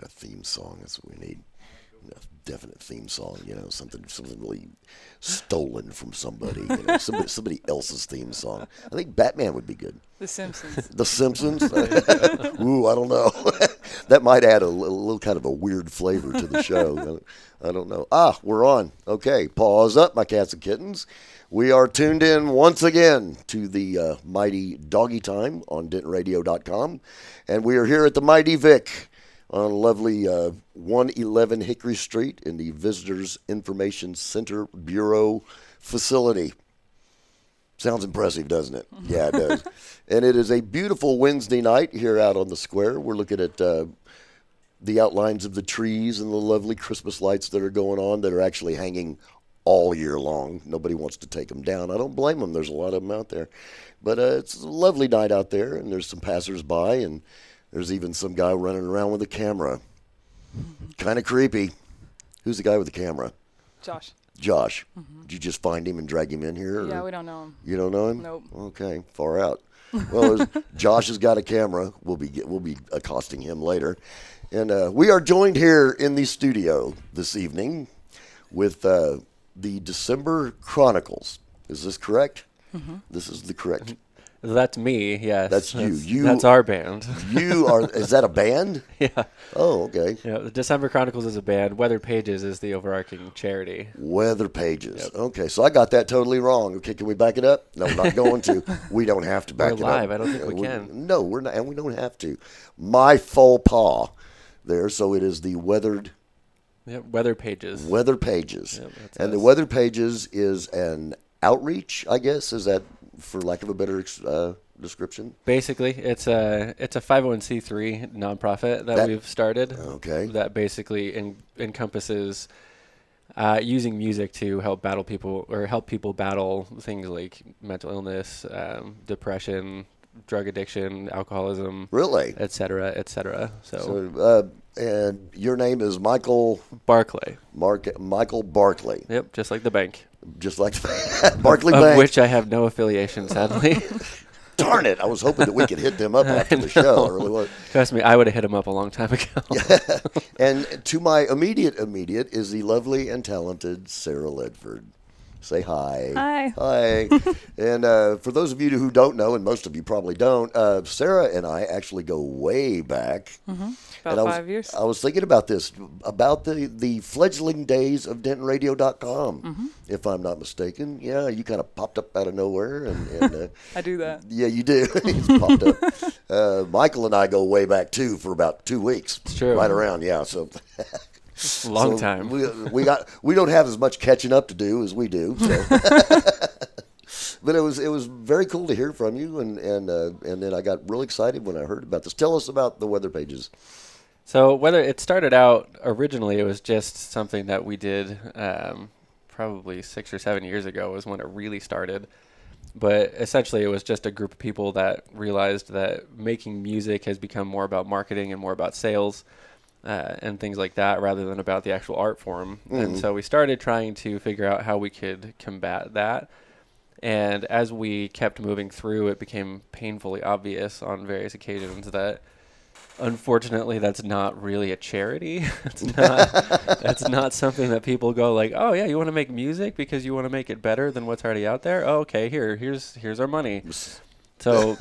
theme song. That's what we need. A definite theme song, something really stolen from somebody, somebody else's theme song. I think Batman would be good. The Simpsons. The Simpsons? Ooh, I don't know. That might add a little kind of a weird flavor to the show. I don't know. We're on. Okay, pause up, my cats and kittens. We are tuned in once again to the mighty Doggie Time on DentonRadio.com, and we are here at the Mighty Vic on lovely 111 Hickory Street in the Visitors Information Center Bureau facility. Sounds impressive, doesn't it? Yeah, it does. And it is a beautiful Wednesday night here out on the square. We're looking at the outlines of the trees and the lovely Christmas lights that are going on that are actually hanging all year long. Nobody wants to take them down. I don't blame them. There's a lot of them out there. But it's a lovely night out there, and there's some passers-by, and there's even some guy running around with a camera. Kind of creepy. Who's the guy with the camera? Josh. Mm-hmm. Did you just find him and drag him in here? Yeah, we don't know him. You don't know him? Nope. Okay, far out. Well, Josh has got a camera. We'll be accosting him later. And we are joined here in the studio this evening with the December Chronicles. Is this correct? Mm-hmm. This is the correct. That's me, yes. That's you. That's our band. Is that a band? Yeah. Oh, okay. Yeah, the December Chronicles is a band. Weather Pages is the overarching charity. Weather Pages. Yep. Okay, so I got that totally wrong. Okay, can we back it up? No, we're not going to. We don't have to back We're it live. up. I don't think we can. No, we're not, and we don't have to. My faux pas there. So it is the Weathered. Yep, Weather Pages. Weather Pages. Yep, and the Weather Pages is an outreach, I guess. Is that, for lack of a better description? Basically, it's a 501c3 nonprofit that we've started. Okay. That basically encompasses using music to help people battle things like mental illness, depression, drug addiction, alcoholism, really, et cetera, et cetera. And your name is Michael Barclay. Michael Barclay. Yep, just like the bank. Just like Barclay Bank. Bank. Of which I have no affiliation, sadly. Darn it. I was hoping that we could hit them up after the show. I really was. Trust me, I would have hit them up a long time ago. Yeah. And to my immediate is the lovely and talented Sarah Ledford. Say hi. Hi. Hi. And for those of you who don't know, and most of you probably don't, Sarah and I actually go way back. Mm-hmm. About 5 years. I was thinking about this, about the fledgling days of DentonRadio.com, mm-hmm. if I'm not mistaken. Yeah, you kind of popped up out of nowhere. And I do that. Yeah, you do. He's popped up. Michael and I go way back, too, for about 2 weeks. It's true. Right around, yeah. So... Long time. We don't have as much catching up to do as we do. So. But it was very cool to hear from you, and then I got real excited when I heard about this. Tell us about the Weather Pages. So whether it started out originally, it was just something that we did probably 6 or 7 years ago was when it really started. But essentially, it was just a group of people that realized that making music has become more about marketing and more about sales. And things like that rather than about the actual art form. Mm-hmm. And so we started trying to figure out how we could combat that. And as we kept moving through, it became painfully obvious on various occasions that unfortunately that's not really a charity. That's not something that people go like, oh yeah, you want to make music because you want to make it better than what's already out there? Oh, okay, here's our money. So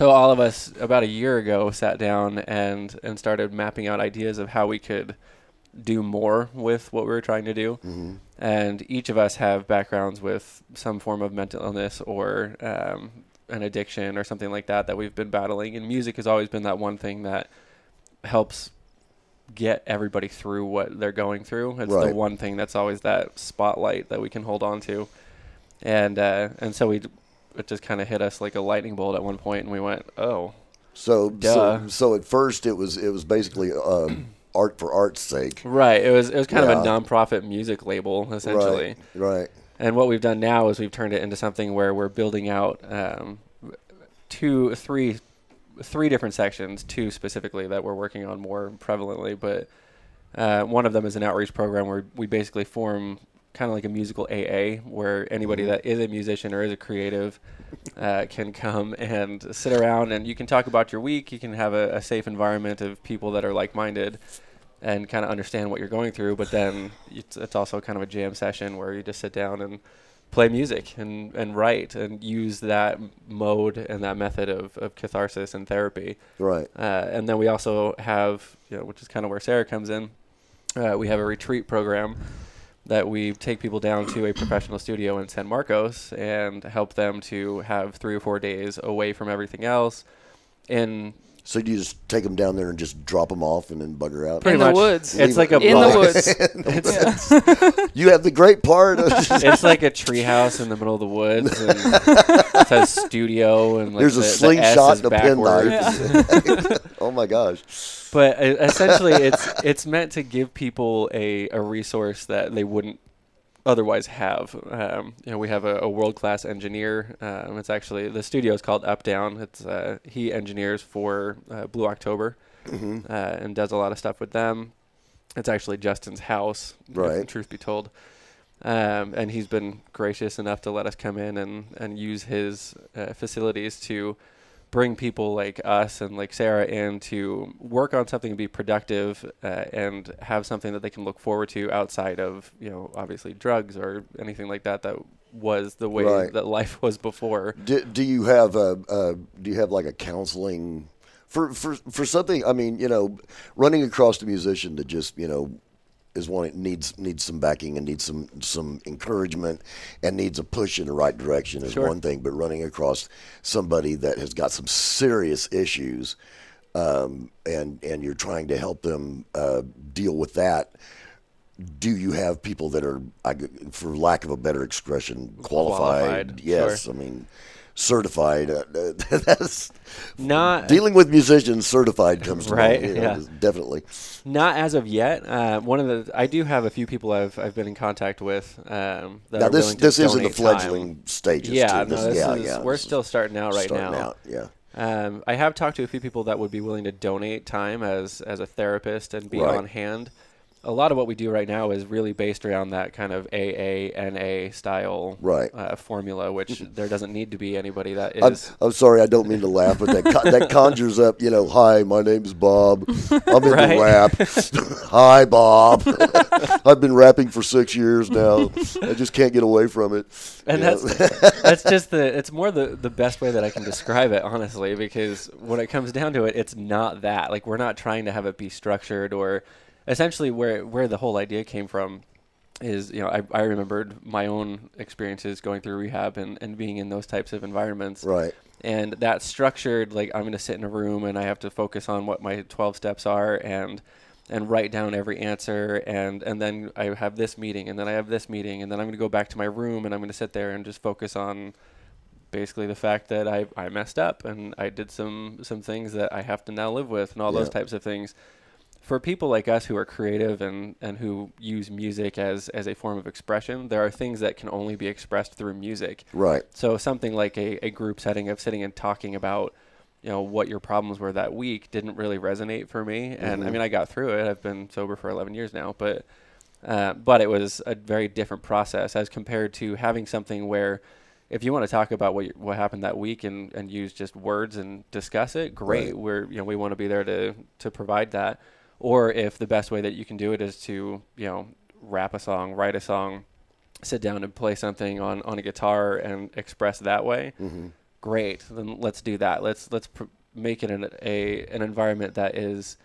all of us about a year ago sat down and started mapping out ideas of how we could do more with what we were trying to do. Mm-hmm. And each of us have backgrounds with some form of mental illness or an addiction or something like that we've been battling. And music has always been that one thing that helps get everybody through what they're going through. It's right. The one thing that's always that spotlight that we can hold on to. And so it just kind of hit us like a lightning bolt at one point, and we went, "Oh, so at first it was basically art for art's sake." Right. It was kind of a nonprofit music label essentially. Right. And what we've done now is we've turned it into something where we're building out three different sections, two specifically that we're working on more prevalently, but one of them is an outreach program where we basically form kind of like a musical AA, where anybody that is a musician or is a creative can come and sit around, and you can talk about your week. You can have a safe environment of people that are like-minded and kind of understand what you're going through. But then it's also kind of a jam session where you just sit down and play music and write and use that mode and that method of catharsis and therapy. Right. And then we also have, which is kind of where Sarah comes in, we have a retreat program that we take people down to a professional studio in San Marcos and help them to have 3 or 4 days away from everything else. So do you just take them down there and just drop them off and then bugger out? In the woods. It's like in the woods. You have the great part. It's like a treehouse in the middle of the woods. And it says studio. And like there's a slingshot and a penknife. Yeah. Oh, my gosh. But essentially, it's meant to give people a resource that they wouldn't otherwise have. We have a world-class engineer. It's actually, the studio is called Up Down. It's he engineers for Blue October and does a lot of stuff with them. It's actually Justin's house, right? Truth be told. And he's been gracious enough to let us come in and use his facilities to bring people like us and like Sarah in to work on something and be productive and have something that they can look forward to outside of, obviously drugs or anything like that was the way that life was before. Do you have like a counseling for something? I mean, running across a musician that just, is one that needs some backing and needs some encouragement and needs a push in the right direction is one thing, but running across somebody that has got some serious issues and you're trying to help them deal with that, do you have people that are, for lack of a better expression, qualified? Yes, sure. I mean, certified. That's not dealing with musicians. Certified comes to mind, yeah, definitely. Not as of yet. I do have a few people I've been in contact with. Now this is in the fledgling stages. Yeah, too. We're still starting out right now. Yeah. I have talked to a few people that would be willing to donate time as a therapist and be on hand. A lot of what we do right now is really based around that kind of AA style formula, which there doesn't need to be anybody that is. I'm sorry, I don't mean to laugh, but that conjures up, hi, my name's Bob. I'm into rap. Hi, Bob. I've been rapping for 6 years now. I just can't get away from it. And that's just it's more the best way that I can describe it, honestly, because when it comes down to it, it's not that. Like, we're not trying to have it be structured or. Essentially, where the whole idea came from is, I remembered my own experiences going through rehab and being in those types of environments. Right. And that structured, like, I'm going to sit in a room and I have to focus on what my 12 steps are and write down every answer. And then I have this meeting and then I have this meeting and then I'm going to go back to my room and I'm going to sit there and just focus on basically the fact that I messed up and I did some things that I have to now live with and all those types of things. For people like us who are creative and who use music as a form of expression, there are things that can only be expressed through music. Right. So something like a group setting of sitting and talking about, what your problems were that week didn't really resonate for me. And I mean, I got through it. I've been sober for 11 years now, but it was a very different process as compared to having something where if you want to talk about what happened that week and use just words and discuss it, great. Right. We want to be there to provide that. Or if the best way that you can do it is to, rap a song, write a song, sit down and play something on a guitar and express that way, great. Then let's do that. Let's make it an environment that is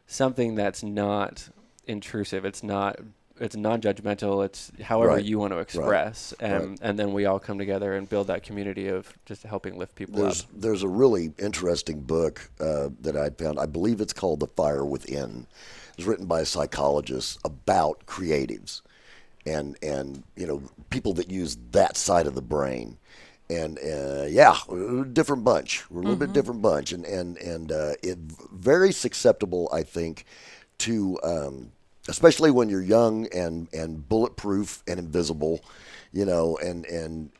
something that's not intrusive. It's non-judgmental. It's however you want to express. And then we all come together and build that community of just helping lift people up. There's a really interesting book that I found. I believe it's called The Fire Within. It was written by a psychologist about creatives and people that use that side of the brain. And we're a different bunch. We're a little bit different bunch. And it very susceptible, I think, to especially when you're young and bulletproof and invisible, and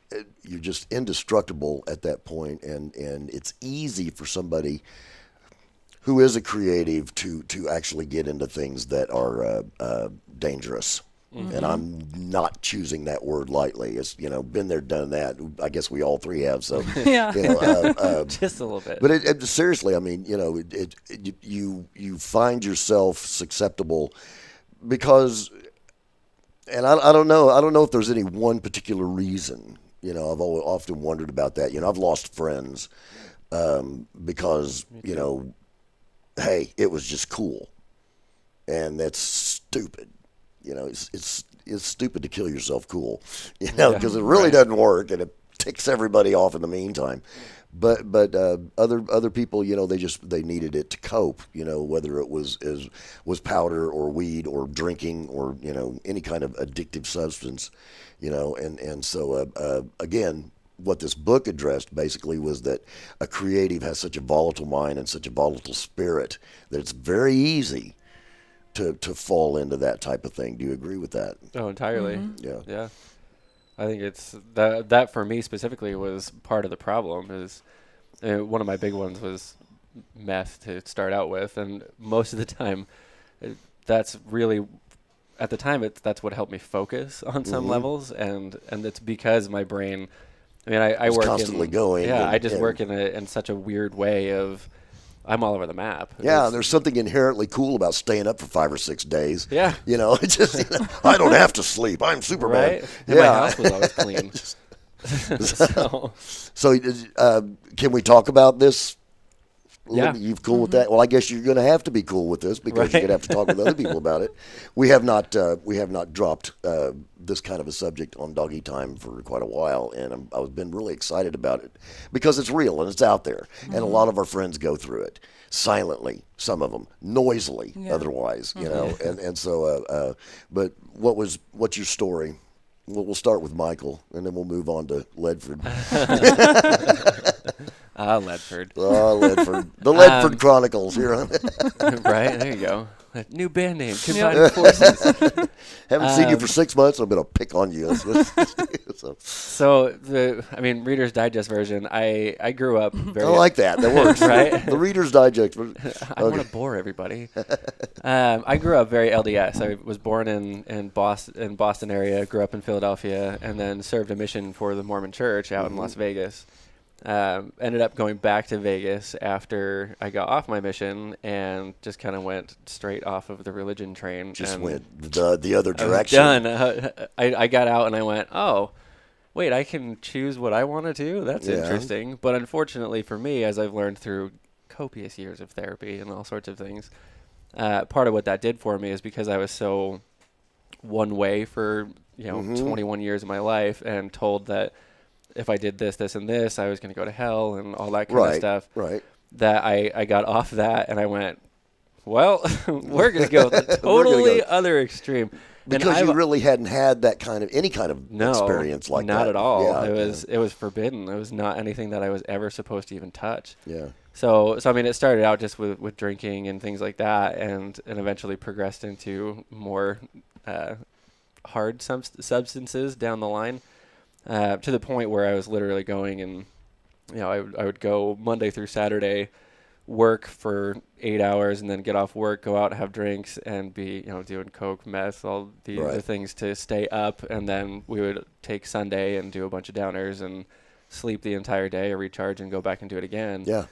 you're just indestructible at that point. And it's easy for somebody who is a creative to actually get into things that are dangerous. and I'm not choosing that word lightly. It's, been there, done that. I guess we all three have. So, Yeah. Just a little bit. But seriously, I mean, you find yourself susceptible because, and I don't know if there's any one particular reason. I've often wondered about that. I've lost friends because hey, it was just cool, and that's stupid. It's stupid to kill yourself cool, because it really doesn't work, and it ticks everybody off in the meantime. But other people, they needed it to cope, whether it was powder or weed or drinking or any kind of addictive substance, and so again, what this book addressed basically was that a creative has such a volatile mind and such a volatile spirit that it's very easy to fall into that type of thing. Do you agree with that? Oh, entirely. Mm-hmm. Yeah. I think it's that for me specifically was part of the problem. Is one of my big ones was meth to start out with, and most of the time, that's really at the time that's what helped me focus on some levels, and it's because my brain. I mean, I work constantly going. Yeah, I just work in such a weird way of. I'm all over the map. Yeah, there's something inherently cool about staying up for 5 or 6 days. Yeah. It's just, I don't have to sleep. I'm Superman. Right? And my house was always clean. So, can we talk about this? Yeah. You cool with that? Well, I guess you're going to have to be cool with this because you're going to have to talk with other people about it. We have not dropped this kind of a subject on Doggie Time for quite a while, and I've been really excited about it because it's real and it's out there, and a lot of our friends go through it silently, some of them noisily, otherwise, and so. But what's your story? We'll start with Michael, and then we'll move on to Ledford. Ledford. Oh, Ledford. The Ledford Chronicles here on Right, there you go. A new band name, Combined Forces. Haven't seen you for 6 months. I'm going to pick on you. So Reader's Digest version, I grew up very... I like that. That works. Right? The Reader's Digest. I want to bore everybody. I grew up very LDS. I was born in Boston area, grew up in Philadelphia, and then served a mission for the Mormon Church out in Las Vegas. Ended up going back to Vegas after I got off my mission and just kind of went straight off of the religion train. Just and went the other direction. I was done. I got out and I went, oh, wait, I can choose what I want to do? That's interesting. But unfortunately for me, as I've learned through copious years of therapy and all sorts of things, part of what that did for me is because I was so one way for 21 years of my life and told that if I did this, this, and this, I was going to go to hell and all that kind of stuff. Right. That I got off that and I went, well, we're going to go the totally other extreme. Because you really hadn't had that any kind of experience like that. Not at all. Yeah, it was forbidden. It was not anything that I was ever supposed to even touch. Yeah. So I mean, it started out just with drinking and things like that, and eventually progressed into more hard substances down the line. To the point where I was literally going and, I would go Monday through Saturday, work for 8 hours, and then get off work, go out, have drinks, and be, doing coke, meth, all the things to stay up. And then we would take Sunday and do a bunch of downers and sleep the entire day, recharge, and go back and do it again. Yeah.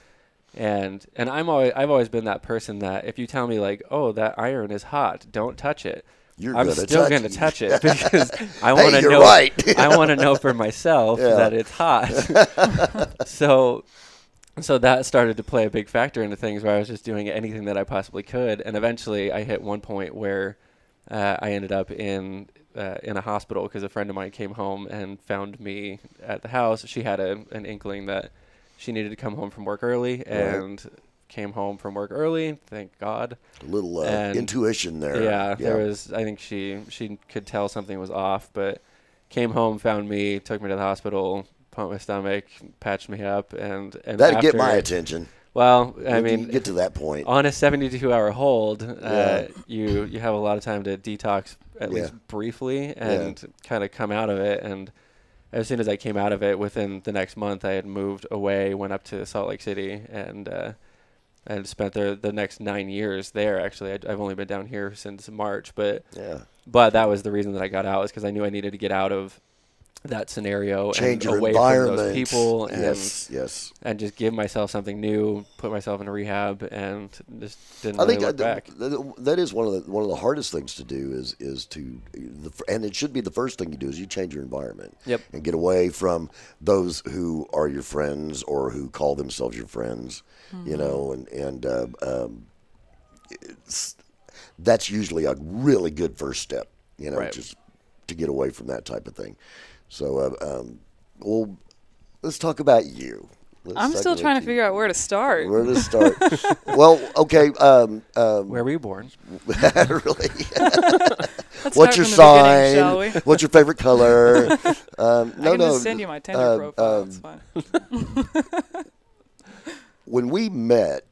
And I've always been that person that if you tell me like, oh, that iron is hot, don't touch it. I'm still going to touch it because I want to know. Right. I want to know for myself that it's hot. So that started to play a big factor into things where I was just doing anything that I possibly could, and eventually I hit one point where I ended up in a hospital because a friend of mine came home and found me at the house. She had an inkling that she needed to come home from work early and. Came home from work early, thank God. A little intuition there. Yeah, there was. I think she could tell something was off, but came home, found me, took me to the hospital, pumped my stomach, patched me up, and that'd get my attention. Well, I mean, you get to that point on a 72-hour hold. You have a lot of time to detox at least briefly and kind of come out of it. And as soon as I came out of it, within the next month, I had moved away, went up to Salt Lake City, and spent the next 9 years there. Actually, I've only been down here since March, but But that was the reason that I got out, is because I knew I needed to get out of that scenario, change and your away environment. from those people, and yes, and just give myself something new, put myself in a rehab, and just didn't I really think look back. that is one of the hardest things to do is to and it should be the first thing you do is you change your environment. Yep. And get away from those who are your friends or who call themselves your friends, you know, and that's usually a really good first step, you know, Right. just to get away from that type of thing. So, well, let's talk about you. I'm still trying to figure out where to start. Where to start? Well, okay. Where were you born? Really? Let's What's start your from the sign? beginning, shall we? What's your favorite color? I can just send you my Tinder profile. It's fine. When we met,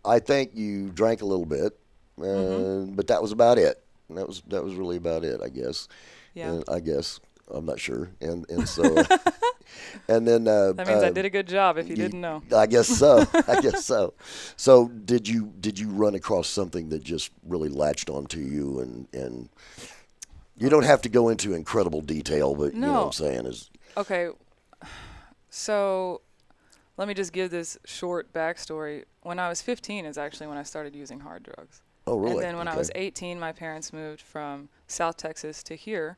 I think you drank a little bit, but that was about it. That was really about it, I guess. Yeah. I guess. I'm not sure. And so, and then That means I did a good job. If you didn't know. I guess so. I guess so. So did you run across something that just really latched onto you, and you don't have to go into incredible detail, but you know what I'm saying is Okay. So let me just give this short backstory. When I was 15 is actually when I started using hard drugs. oh really? And then when I was 18, my parents moved from South Texas to here,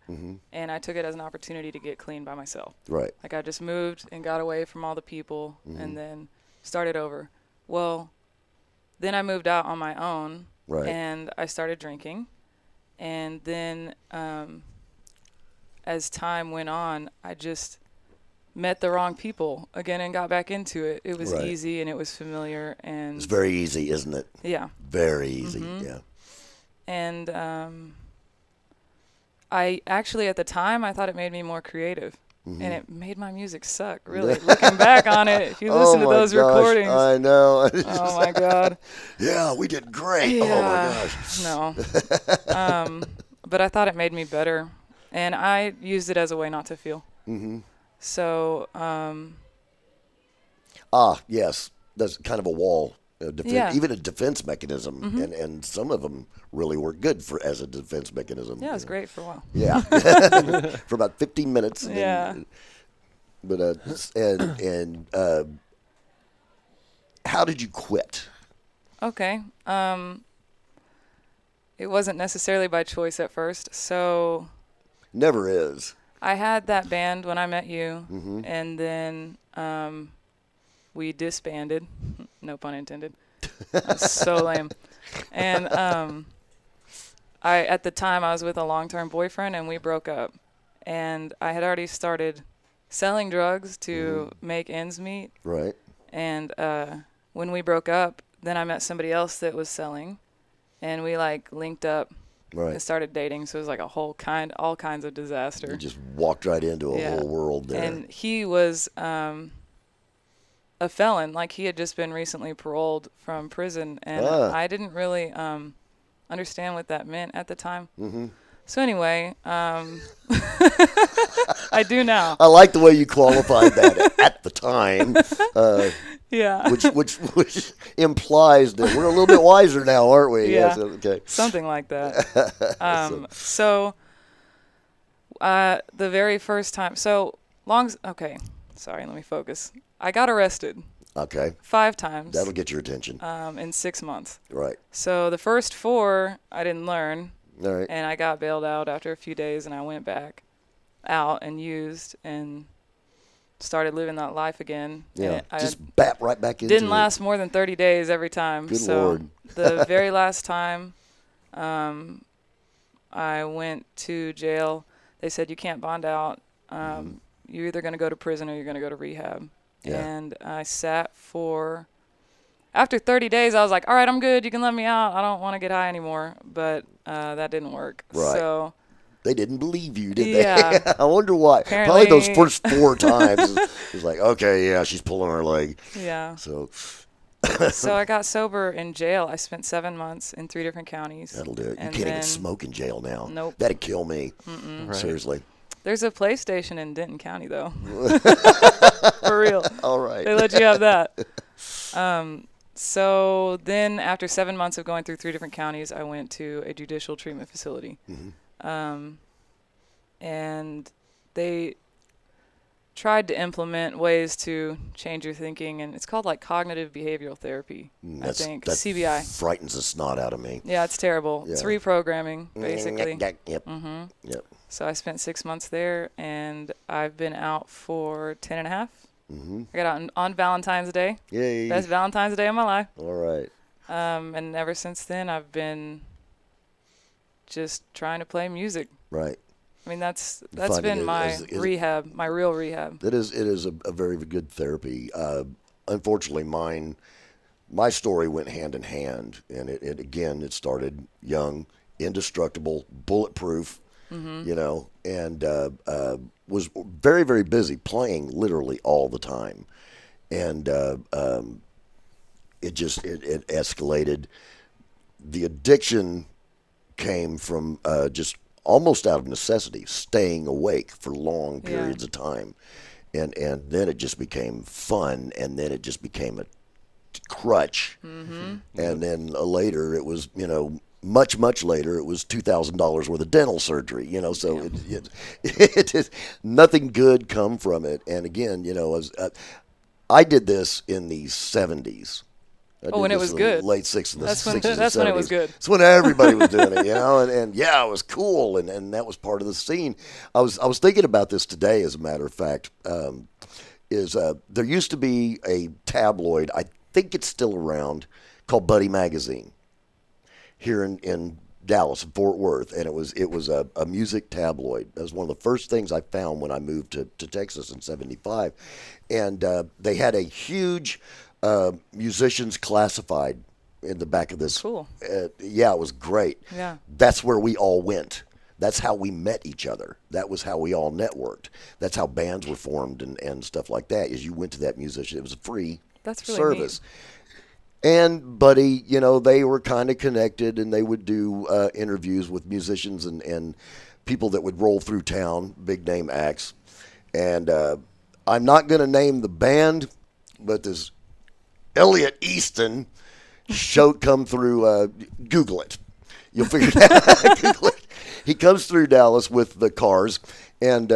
and I took it as an opportunity to get clean by myself. Right. Like I just moved and got away from all the people and then started over. Well, then I moved out on my own, Right. and I started drinking. And then as time went on, I just met the wrong people again and got back into it. It was Right. easy and it was familiar, and It's very easy, isn't it? yeah. Very easy. Yeah. And I actually, at the time, I thought it made me more creative. And it made my music suck, really. Looking back on it, if you listen to my those gosh, recordings. I know. Oh, my God. Yeah, we did great. Yeah. Oh, my gosh. No. But I thought it made me better. And I used it as a way not to feel. So, Yes. That's kind of a wall. Yeah. Even a defense mechanism. And some of them really work good as a defense mechanism. yeah, it was great for a while. Yeah. For about 15 minutes. And Yeah. Then, but, how did you quit? Okay. It wasn't necessarily by choice at first. So Never is. I had that band when I met you, and then we disbanded. No pun intended. That's so lame. And at the time, I was with a long-term boyfriend, and we broke up. And I had already started selling drugs to make ends meet. Right. And when we broke up, then I met somebody else that was selling, and we linked up. Right. And started dating, so it was like all kinds of disaster. You just walked right into a whole world there. And he was a felon. Like, he had just been recently paroled from prison, and I didn't really understand what that meant at the time. So anyway, I do now. I like the way you qualified that at the time. Yeah. Which implies that we're a little bit wiser now, aren't we? Yeah. Yes, okay. Something like that. The very first time. Okay. Sorry, let me focus. I got arrested Okay. 5 times. That'll get your attention. In 6 months. Right. So the first 4, I didn't learn. All right. And I got bailed out after a few days, and I went back out and used and started living that life again. Yeah. And Just bat right back into didn't it. last more than 30 days every time. Good so Lord. The very last time I went to jail, they said you can't bond out. You're either going to go to prison or you're going to go to rehab. Yeah. And I sat for, after 30 days, I was like, all right, I'm good. You can let me out. I don't want to get high anymore. But that didn't work. Right. So They didn't believe you, did Yeah. they? I wonder why. Apparently- Probably those first 4 times. It was like, okay, yeah, she's pulling her leg. yeah. So So I got sober in jail. I spent 7 months in 3 different counties. that'll do it. You And can't even then- smoke in jail now. Nope. That'd kill me. Right. Seriously. There's a PlayStation in Denton County, though. For real. All right. They let you have that. So then after 7 months of going through 3 different counties, I went to a judicial treatment facility. and they tried to implement ways to change your thinking, and it's called like cognitive behavioral therapy. I think that CBI frightens the snot out of me. Yeah, it's terrible. Yeah. It's reprogramming basically. Yep. Mm-hmm. Yep. So I spent 6 months there, and I've been out for 10 and a half. Mm-hmm. I got out on Valentine's Day. Yay. Best Valentine's Day of my life. All right. And ever since then, I've been just trying to play music. Right. I mean, that's Finding been it my rehab, my real rehab. It is a very good therapy. Unfortunately, my story went hand in hand, and it started young, indestructible, bulletproof, and was very, very busy playing literally all the time, and it escalated. The addiction came from just almost out of necessity, staying awake for long periods of time. And then it just became fun, and then it just became a crutch. Mm-hmm. And then later it was, much later, it was $2,000 worth of dental surgery, so it is nothing good come from it. And again, I did this in the 70s. When it was good. Late 60s and 60s. That's when it was good. It's when everybody was doing it, and it was cool, and that was part of the scene. I was thinking about this today, as a matter of fact. There used to be a tabloid, I think it's still around, called Buddy Magazine here in Dallas, in Fort Worth, and it was a music tabloid. That was one of the first things I found when I moved to Texas in '75, and they had a huge musicians classified in the back of this. Cool. It was great. Yeah. That's where we all went. That's how we met each other. That was how we all networked. That's how bands were formed and stuff like that. Is you went to that musician. It was a free service. Neat. And Buddy, they were kind of connected, and they would do interviews with musicians and people that would roll through town, big name acts. And I'm not going to name the band, but this Elliot Easton come through. Google it. You'll figure it out. Google it. He comes through Dallas with the Cars, and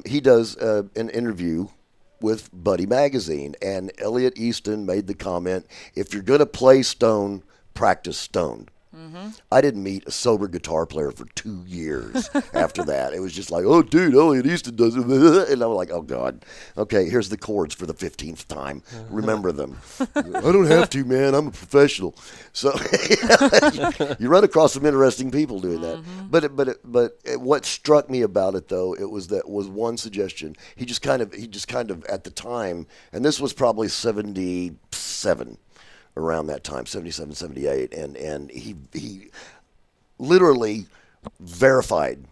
he does an interview with Buddy Magazine. And Elliot Easton made the comment, if you're going to play stone, practice stoned. Mm-hmm. I didn't meet a sober guitar player for 2 years after that. It was just like, oh, dude, Elliot Easton does it. And I'm like, oh, God. Okay, here's the chords for the 15th time. Remember them. I don't have to, man. I'm a professional. So you run across some interesting people doing that. Mm-hmm. But what struck me about it, though, was one suggestion. He just kind of at the time, and this was probably 77. Around that time, 77, 78, and he literally verified,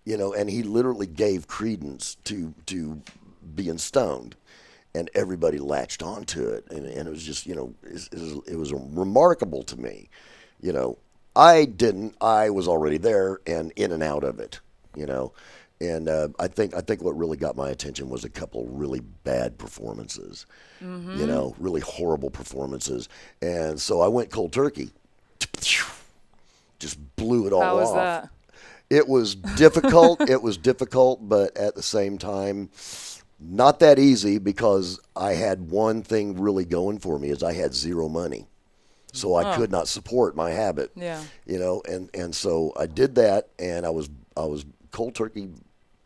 and he literally gave credence to being stoned, and everybody latched onto it, and it was just, it was remarkable to me, I was already there and in and out of it, And I think what really got my attention was a couple really bad performances, really horrible performances. And so I went cold turkey, just blew it all off. How was that? It was difficult. But at the same time, not that easy, because I had one thing really going for me, is I had zero money. So I could not support my habit. Yeah. And so I did that, and I was cold turkey,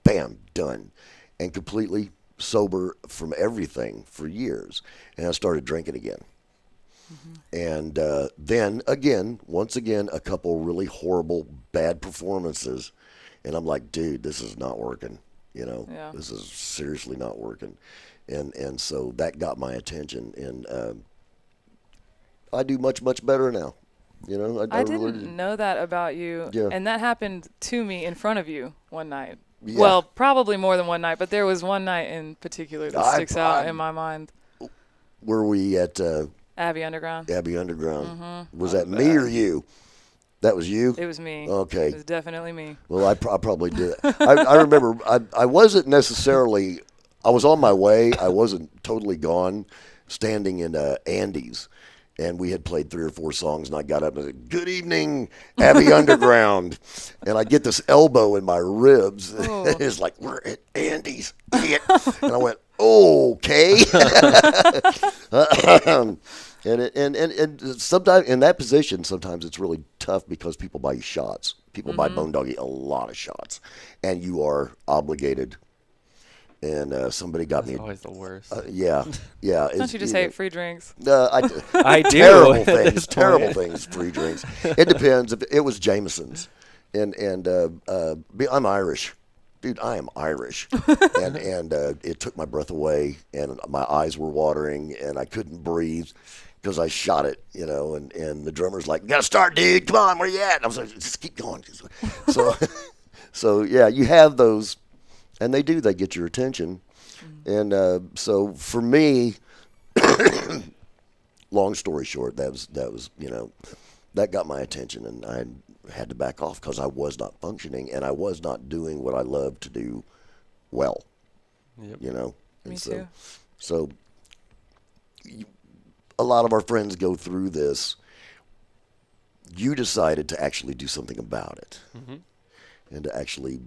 bam, done, and completely sober from everything for years. And I started drinking again. Mm-hmm. And then once again, a couple really horrible, bad performances, and I'm like, dude, this is not working. This is seriously not working. And so that got my attention, and I do much, much better now. I didn't know that about you. Yeah. And that happened to me in front of you one night. Yeah. Well, probably more than one night, but there was one night in particular that sticks out in my mind. Were we at Abbey Underground? Abbey Underground. Mm-hmm. Was that me or you? That was you? It was me. Okay. It was definitely me. Well, I probably did. I remember I wasn't necessarily, I was on my way. I wasn't totally gone, standing in Andy's. And we had played 3 or 4 songs, and I got up and said, "Good evening, Abbey Underground." And I get this elbow in my ribs. Oh. It's like, "We're at Andy's, idiot." And I went, "Okay." And sometimes in that position, sometimes it's really tough because people buy you shots. People buy Bone Doggie a lot of shots, and you are obligated. And somebody got That's me. always the worst. Yeah. Don't you just hate free drinks? I do. Terrible things. Free drinks. It depends. If it was Jameson's, and I'm Irish, dude. I am Irish, and it took my breath away, and my eyes were watering, and I couldn't breathe because I shot it, And the drummer's like, "Gotta start, dude. Come on, where you at?" And I was like, "Just keep going." So yeah, you have those. And they get your attention. And so for me, long story short, that was that got my attention, and I had to back off because I was not functioning, and I was not doing what I love to do well. Yep. Me too. So a lot of our friends go through this. You decided to actually do something about it, and to actually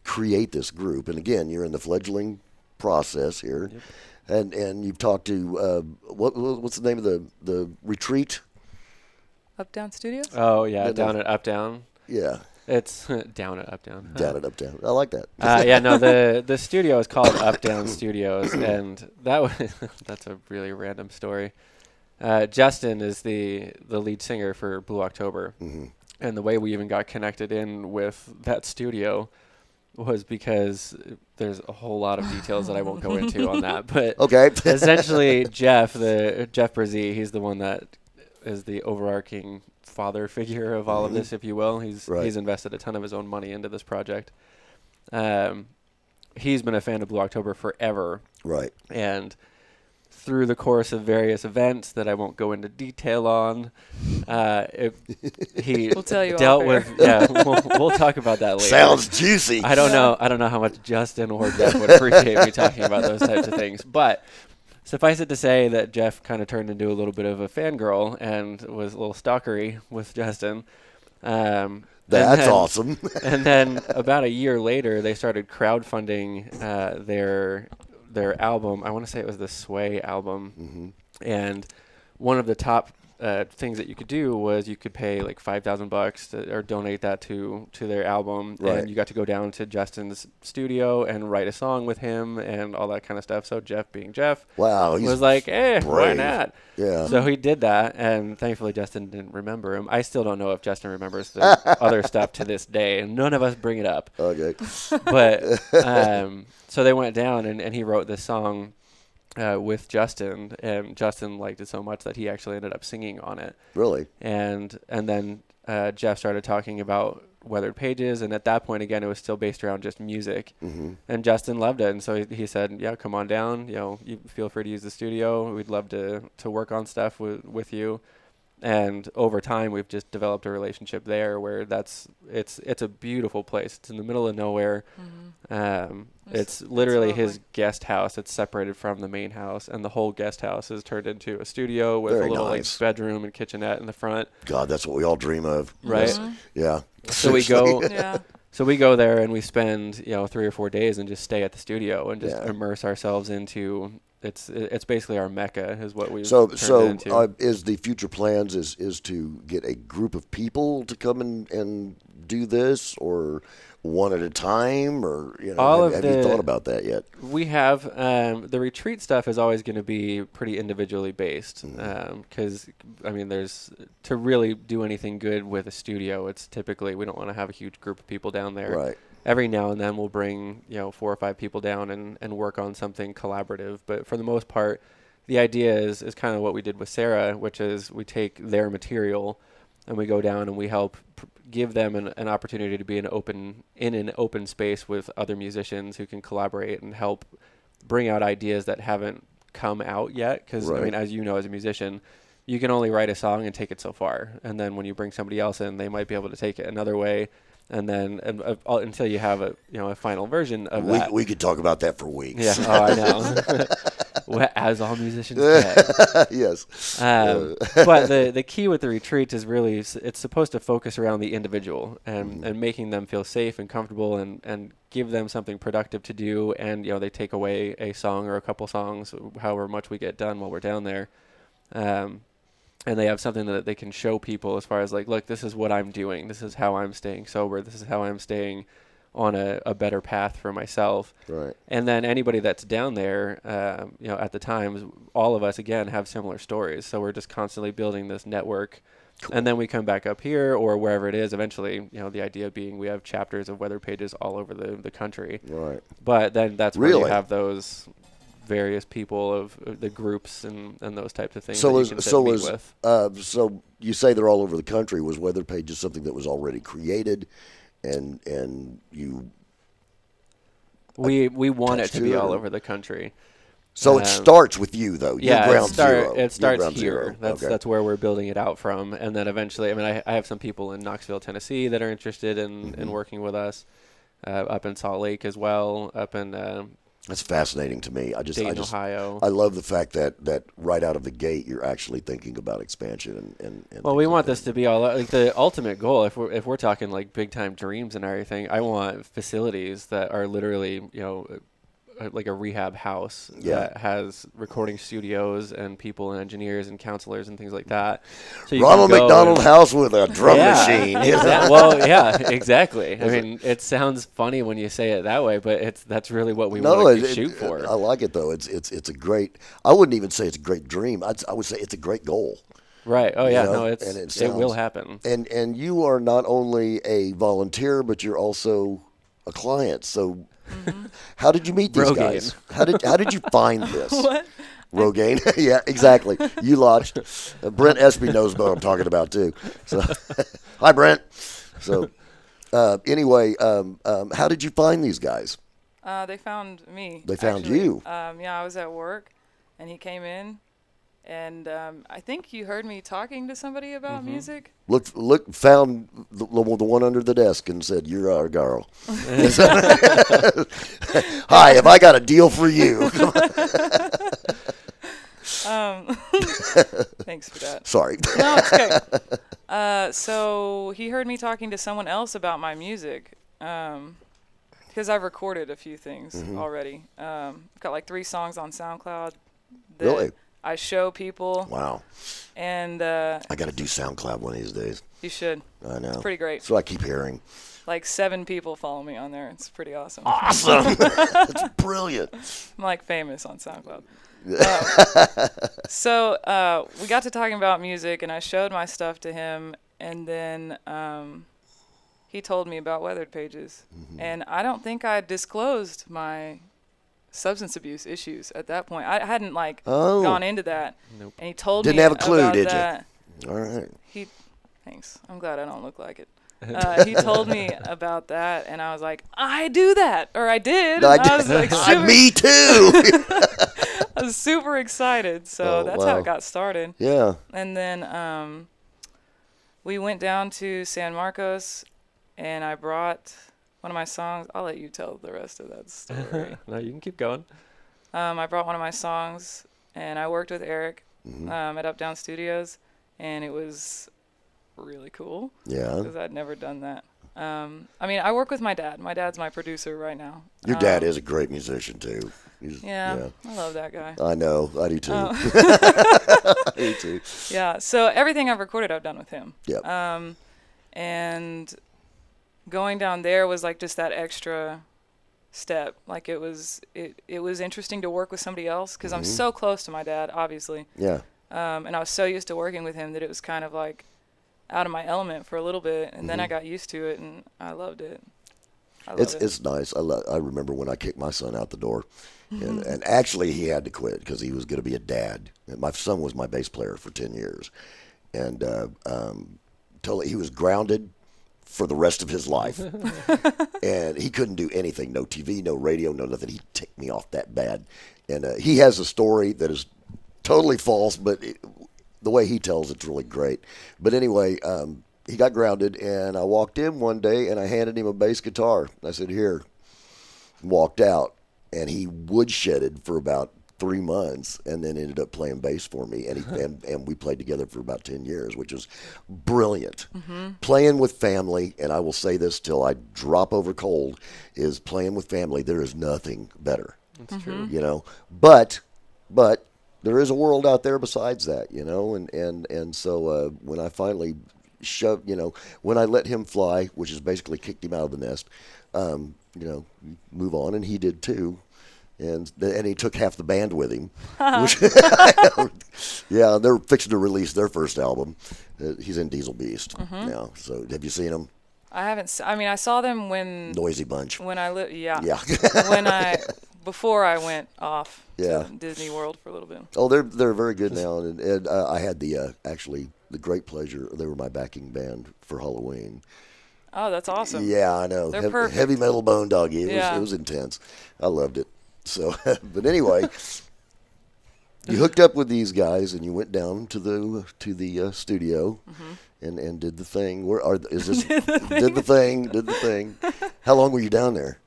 create this group. And again, you're in the fledgling process here. Yep. And you've talked to what's the name of the retreat? Up Down Studios? Oh yeah, down at Up Down. Yeah. It's down at Up Down. Down at Up Down. I like that. Yeah, no, the studio is called Up Down Studios, and that's a really random story. Justin is the lead singer for Blue October, and the way we even got connected in with that studio was because there's a whole lot of details that I won't go into on that. But okay. Essentially, Jeff Brzee, he's the one that is the overarching father figure of all of this, if you will. He's invested a ton of his own money into this project. He's been a fan of Blue October forever. Right. And through the course of various events that I won't go into detail on, he we'll tell you dealt with. Yeah, we'll talk about that later. Sounds juicy. I don't know how much Justin or Jeff would appreciate me talking about those types of things, but suffice it to say that Jeff kind of turned into a little bit of a fangirl and was a little stalkery with Justin. That's awesome. And then about a year later, they started crowdfunding their album. I want to say it was the Sway album. And one of the top things that you could do was you could pay like $5,000 or donate that to their album, and you got to go down to Justin's studio and write a song with him and all that kind of stuff. So Jeff, being Jeff, was like, "Hey, why not?" Yeah. So he did that, and thankfully Justin didn't remember him. I still don't know if Justin remembers the other stuff to this day, and none of us bring it up. Okay. But so they went down, and he wrote this song with Justin, and Justin liked it so much that he actually ended up singing on it. Really? And then Jeff started talking about Weathered Pages, and at that point, again, it was still based around just music. And Justin loved it, and so he said, "Yeah, come on down. You feel free to use the studio. We'd love to work on stuff with you." And over time, we've just developed a relationship there where it's a beautiful place. It's in the middle of nowhere. It's literally his guest house. It's separated from the main house, and the whole guest house is turned into a studio with a little bedroom and kitchenette in the front. God, that's what we all dream of. Right? Yeah. So we go. So we go there and we spend 3 or 4 days and just stay at the studio and just immerse ourselves into. It's basically our mecca, is what we've turned it into. Is the future plans is to get a group of people to come and do this, or one at a time, or have you thought about that yet? We have. The retreat stuff is always going to be pretty individually based, because there's to really do anything good with a studio, it's typically we don't want to have a huge group of people down there. Right. Every now and then we'll bring 4 or 5 people down and work on something collaborative. But for the most part, the idea is kind of what we did with Sarah, which is we take their material and we go down and we help give them an opportunity to be in an open space with other musicians who can collaborate and help bring out ideas that haven't come out yet. Because as you know, as a musician, you can only write a song and take it so far, and then when you bring somebody else in, they might be able to take it another way. And then until you have a final version of that. We could talk about that for weeks. Yeah, I know. As all musicians can. Yes. But the key with the retreats is really it's supposed to focus around the individual and making them feel safe and comfortable and give them something productive to do. And, they take away a song or a couple songs, however much we get done while we're down there. And they have something that they can show people as far as like, look, this is what I'm doing. This is how I'm staying sober. This is how I'm staying on a better path for myself. Right. And then anybody that's down there, at the times, all of us, again, have similar stories. So we're just constantly building this network. Cool. And then we come back up here or wherever it is. Eventually, the idea being we have chapters of weather pages all over the country. Right. But then that's where you have those various people of the groups and those types of things. So you say they're all over the country. Was Weather Pages something that was already created, and you? We want it to be all over the country. So it starts with you, though. Yeah, ground zero. It starts here. Zero. That's where we're building it out from, and then eventually, I have some people in Knoxville, Tennessee, that are interested in working with us, up in Salt Lake as well, up in. That's fascinating to me. Ohio. I love the fact that right out of the gate you're actually thinking about expansion and well, we want this to be all like the ultimate goal. If we're talking like big time dreams and everything, I want facilities that are literally like a rehab house that has recording studios and people and engineers and counselors and things like that. So Ronald McDonald House with a drum machine. Well, yeah, exactly. I mean, it sounds funny when you say it that way, but that's really what we want to shoot for. I like it though. It's a great. I wouldn't even say it's a great dream. I would say it's a great goal. Right. Oh yeah. No, it will happen. And you are not only a volunteer, but you're also a client. So. Mm-hmm. How did you meet these guys? How did you find this? What? Rogaine. Yeah, exactly. You lodged. Brent Espy knows what I'm talking about too. So, hi Brent. So, anyway, how did you find these guys? They found me. They found you. I was at work, and he came in, and I think you heard me talking to somebody about music. Found the one under the desk and said, "You're our girl." Hi, have I got a deal for you? Thanks for that. Sorry. No, it's okay. So he heard me talking to someone else about my music, because I've recorded a few things already. Got like 3 songs on SoundCloud. Really? I show people. Wow. And I got to do SoundCloud one of these days. You should. I know. It's pretty great. So I keep hearing. Like 7 people follow me on there. It's pretty awesome. Awesome. That's brilliant. I'm like famous on SoundCloud. So we got to talking about music, and I showed my stuff to him, and then he told me about Weathered Pages. And I don't think I disclosed my substance abuse issues at that point. I hadn't gone into that. Nope. And he told me Didn't have a clue, about did that. you? All right. Thanks. I'm glad I don't look like it. He told me about that, and I was like, I do that, or I did. I was like, me too. I was super excited. So that's how it got started. Yeah. And then we went down to San Marcos, and I brought one of my songs. I'll let you tell the rest of that story. No, you can keep going. I brought one of my songs, and I worked with Eric at Up Down Studios, and it was really cool. Yeah. Because I'd never done that. I work with my dad. My dad's my producer right now. Your dad is a great musician, too. Yeah, I love that guy. I know. I do, too. I do, too. Yeah, so everything I've recorded, I've done with him. Yep. And going down there was like just that extra step. Like it was interesting to work with somebody else because I'm so close to my dad, obviously. Yeah. And I was so used to working with him that it was kind of like out of my element for a little bit, and then I got used to it, and I loved it. It's nice. I remember when I kicked my son out the door, and actually he had to quit because he was going to be a dad. And my son was my bass player for 10 years, and he was grounded for the rest of his life, and he couldn't do anything. No TV, no radio, no nothing. He ticked me off that bad, and he has a story that is totally false, but the way he tells it's really great. But anyway, he got grounded, and I walked in one day, and I handed him a bass guitar. I said, "Here," and walked out, and he woodshedded for about 3 months, and then ended up playing bass for me, and we played together for about 10 years, which was brilliant. Playing with family, and I will say this till I drop over cold, is playing with family. There is nothing better. That's true. You know, but there is a world out there besides that, you know, and so when I finally shoved, you know, when I let him fly, which is basically kicked him out of the nest, you know, move on, and he did too. And he took half the band with him. Which, yeah, they're fixing to release their first album. He's in Diesel Beast now. So have you seen him? I haven't. I mean, I saw them when Noisy bunch. When I lived. Yeah. Yeah. Before I went off Yeah. to Disney World for a little bit. Oh, they're very good now, and I had the actually the great pleasure. They were my backing band for Halloween. Oh, that's awesome. Yeah, I know. They're perfect. Heavy metal Bone Doggie. It was intense. I loved it. So, but anyway, you hooked up with these guys, and you went down to the studio, and did the thing. Did the thing. How long were you down there?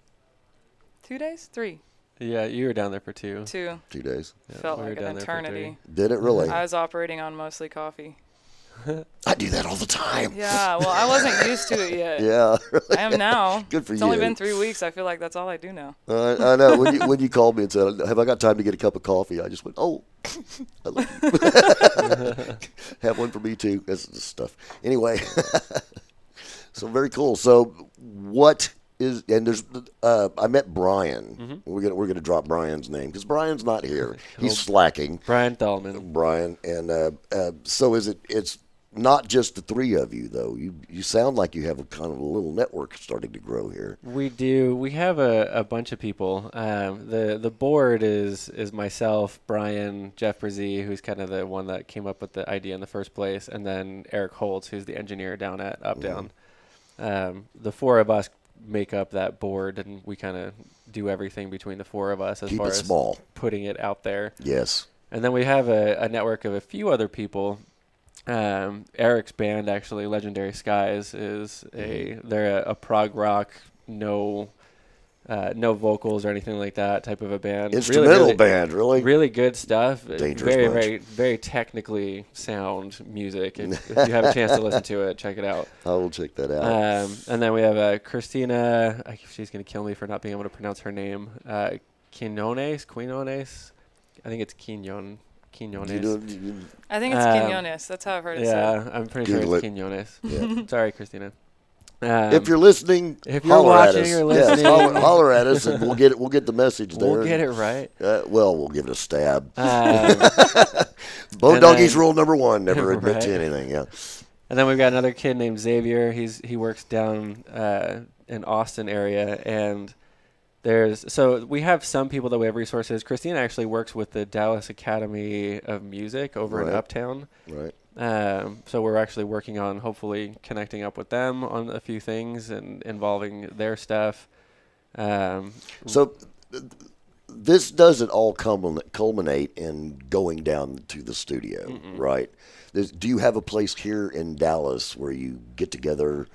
2 days, 3. Yeah, you were down there for 2. 2. 2 days. Yeah, Felt we were like an down there for eternity. 3. Did it really? I was operating on mostly coffee. I do that all the time. Yeah, well, I wasn't used to it yet. Yeah, really. I am now. Good for It's you. only been 3 weeks. I feel like that's all I do now. I know. When you called me and said, "Have I got time to get a cup of coffee?" I just went, "Oh, I love you. Have one for me too." That's the stuff. Anyway, so very cool. So what is? And there's. I met Brian. We're gonna drop Brian's name because Brian's not here. He's slacking. Brian Thelman. Brian, and so is it? It's not just the 3 of you, though. You sound like you have a kind of a little network starting to grow here. We do. We have a bunch of people. The board is myself, Brian, Jeff Brzee, who's kind of the one that came up with the idea in the first place, and then Eric Holtz, who's the engineer down at Updown. The 4 of us make up that board, and we kind of do everything between the 4 of us as far as small. Putting it out there. Yes. And then we have a network of a few other people. Eric's band, actually, Legendary Skies, is they're a prog rock, no vocals or anything like that type of a band. Instrumental band, really? Really good stuff. Dangerous very, bunch. very, very technically sound music. If you have a chance to listen to it, check it out. I will check that out. And then we have Christina. She's going to kill me for not being able to pronounce her name. Quinones. I think it's Quinones. I think it's Quinones. That's how I've heard it said. Yeah, I'm pretty Google sure it's it. Quinones. Yeah. Sorry, Christina. If you're listening, if you're holler watching at us. or listening, yes, holler at us, and we'll get the message there. We'll get it right. Well, we'll give it a stab. Bone Bone Doggie's rule number 1: never admit right. to anything. Yeah. And then we've got another kid named Xavier. He works down in Austin area, and so we have some people that we have resources. Christina actually works with the Dallas Academy of Music over in Uptown. Right. So we're actually working on hopefully connecting up with them on a few things and involving their stuff. So this doesn't all culminate in going down to the studio, right? Do you have a place here in Dallas where you get together?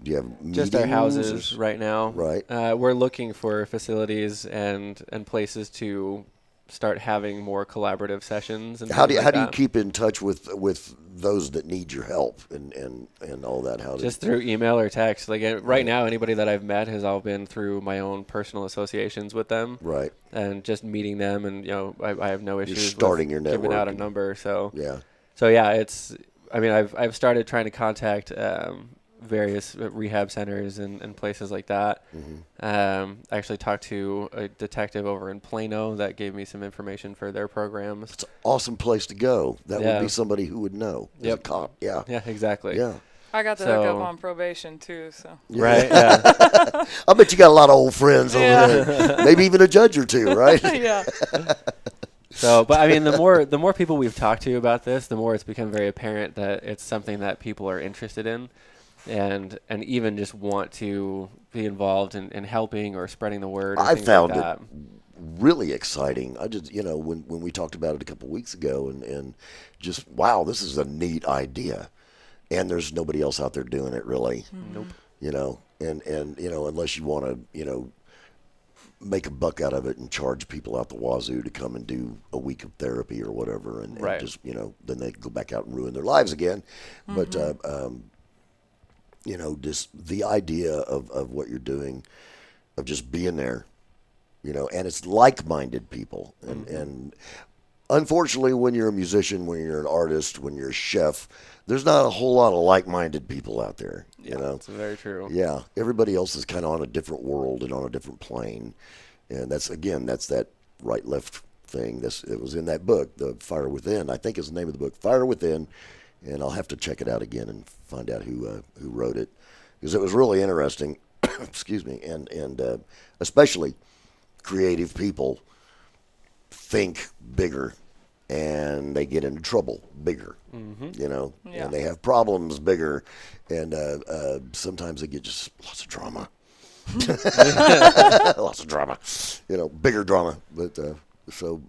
Do you have meetings? Just our houses right now. Right. We're looking for facilities and places to start having more collaborative sessions. And how do you you keep in touch with those that need your help and all that? Just through email or text. Like right now, anybody that I've met has all been through my own personal associations with them. Right. And just meeting them, and I have no issues. You're starting your network. Giving out a number. So yeah. So yeah, I've started trying to contact various rehab centers and places like that. I actually talked to a detective over in Plano that gave me some information for their programs. It's an awesome place to go. That would be somebody who would know. As a cop. Yeah. Yeah, exactly. Yeah. I got to hook up on probation too, so. Right, yeah. I bet you got a lot of old friends over there. Maybe even a judge or two, right? Yeah. So, but I mean, the more people we've talked to about this, the more it's become very apparent that it's something that people are interested in. And even just want to be involved in helping or spreading the word. I found it really exciting. I just, when we talked about it a couple of weeks ago and just, wow, this is a neat idea. And there's nobody else out there doing it really. Nope. And unless you want to, make a buck out of it and charge people out the wazoo to come and do a week of therapy or whatever, and just, then they go back out and ruin their lives again. But, just the idea of what you're doing, of just being there, and it's like-minded people. And unfortunately, when you're a musician, when you're an artist, when you're a chef, there's not a whole lot of like-minded people out there. That's very true. Yeah, everybody else is kind of on a different world and on a different plane, and that's that right-left thing. It was in that book, The Fire Within. I think is the name of the book, Fire Within, and I'll have to check it out again and find out who wrote it, because it was really interesting. Excuse me, and especially creative people think bigger, and they get into trouble bigger, and they have problems bigger, and sometimes they get just lots of drama. Lots of drama, bigger drama. But so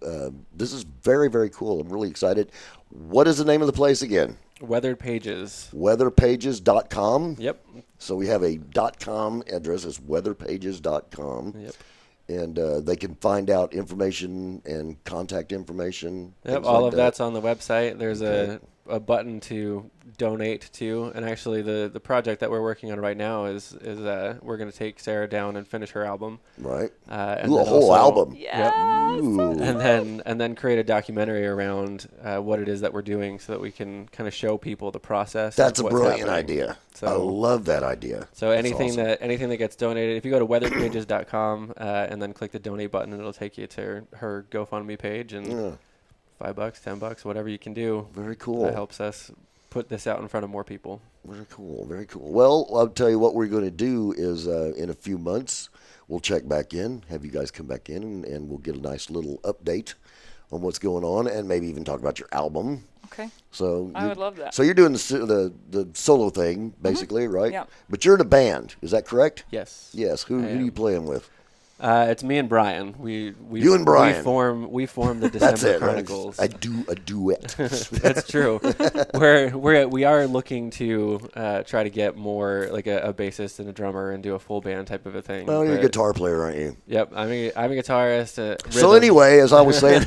this is very, very cool. I'm really excited. What is the name of the place again? Weathered Pages. Weatherpages.com. Yep. So we have a .com address. It's weatherpages.com. Yep. And they can find out information and contact information. Yep, all of that's on the website. There's a button to donate to, and actually the project that we're working on right now is we're going to take Sarah down and finish her album. Right. And a whole album. Yes. Yep. And then create a documentary around what it is that we're doing, so that we can kind of show people the process. That's of a what's brilliant happening. idea. So, I love that idea. So That's anything awesome. that gets donated, if you go to weatherpages.com and then click the donate button, it'll take you to her GoFundMe page, and $5, $10, whatever you can do. Very cool. That helps us put this out in front of more people. Very cool. Very cool. Well, I'll tell you what we're going to do is in a few months, we'll check back in, have you guys come back in, and we'll get a nice little update on what's going on, and maybe even talk about your album. Okay. So I would love that. So you're doing the solo thing, basically, right? Yeah. But you're in a band. Is that correct? Yes. Yes. Who are you playing with? It's me and Brian. You and Brian. We form the That's December it. Chronicles. I do a duet. That's true. We are looking to try to get more like a bassist and a drummer and do a full band type of a thing. Oh, you're a guitar player, aren't you? Yep, I'm a guitarist. So anyway, as I was saying,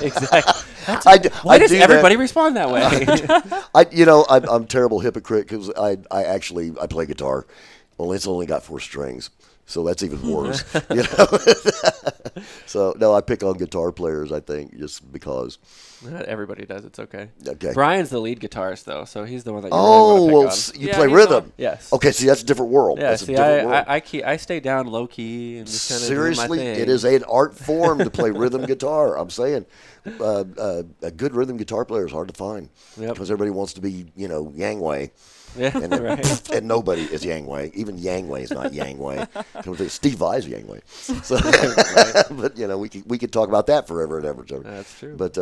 exactly. Why does everybody respond that way? I'm a terrible hypocrite because I play guitar. It's only got 4 strings. So that's even worse, So, no, I pick on guitar players, I think, just because. Not everybody does. It's okay. Okay. Brian's the lead guitarist, though, so he's the one that you really want to pick on. You play rhythm. Yes. Okay, see, that's a different world. Yeah, that's a different world. I stay down low key and just kind of Seriously, do my thing. it is an art form to play rhythm guitar. I'm saying a good rhythm guitar player is hard to find because everybody wants to be, Yang Wei. Yeah, right. And nobody is Yang Wei. Even Yang Wei is not Yang Wei. Steve Vai's Yang Wei. So, but we could talk about that forever and ever. That's true. But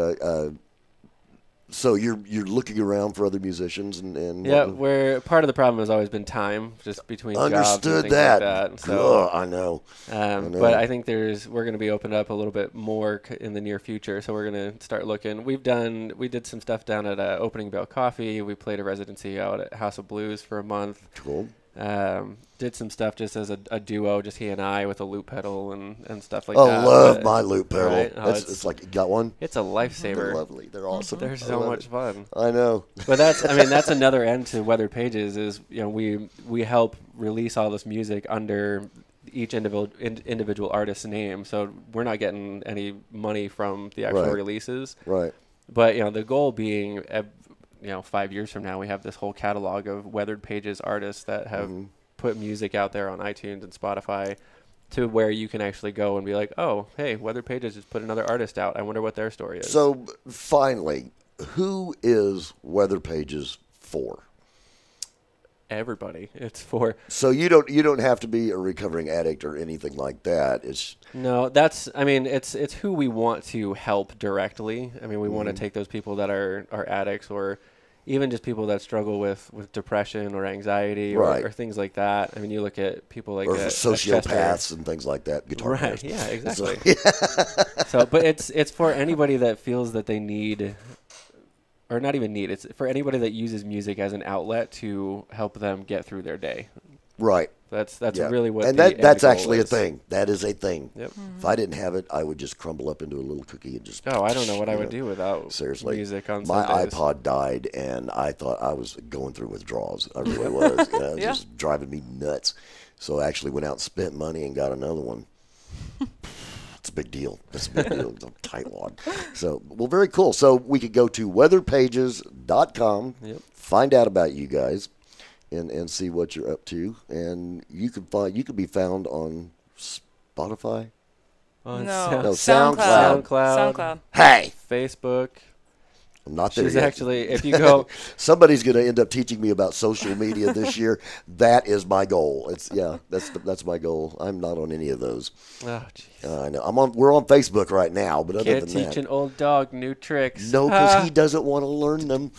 so you're looking around for other musicians and yeah, where part of the problem has always been time, just between jobs and things that. like that. So, I know. But I think we're going to be opened up a little bit more in the near future. So we're going to start looking. We did some stuff down at Opening Bell Coffee. We played a residency out at House of Blues for a month. Cool. Did some stuff just as a duo, just he and I, with a loop pedal and stuff like that. I love my loop pedal. Right? It's like, you got one? It's a lifesaver. They're lovely. They're awesome. They're so much fun. I know. But that's another end to Weathered Pages is, we help release all this music under each individual artist's name. So we're not getting any money from the actual releases. Right. But, the goal being 5 years from now, we have this whole catalog of Weathered Pages artists that have put music out there on iTunes and Spotify, to where you can actually go and be like, oh, hey, Weathered Pages just put another artist out. I wonder what their story is. So finally, who is Weathered Pages for? Everybody. It's for. So you don't have to be a recovering addict or anything like that. It's who we want to help directly. We want to take those people that are addicts, or even just people that struggle with depression or anxiety or things like that. You look at people like sociopaths and things like that. Guitar players. Yeah, exactly. So, but it's for anybody that feels that they need. Or not even need. It's for anybody that uses music as an outlet to help them get through their day. Right. That's really what. And the that's end goal actually is. a thing. That is a thing. Yep. If I didn't have it, I would just crumble up into a little cookie and just. Oh, I don't know what I would do without seriously music on my Sundays. iPod died, and I thought I was going through withdrawals. I really was. Just driving me nuts. So I actually went out and spent money and got another one. It's a big deal. It's a big deal. It's a tightwad. So, well, very cool. So we could go to weatherpages.com, find out about you guys, and see what you're up to. And you could be found on Spotify. SoundCloud. Hey, Facebook. I'm not there She's yet. actually, if you go, somebody's going to end up teaching me about social media this year. That is my goal. That's my goal. I'm not on any of those. oh, jeez. I know. We're on Facebook right now, but other Can't than teach that, an old dog new tricks. no, because he doesn't want to learn them.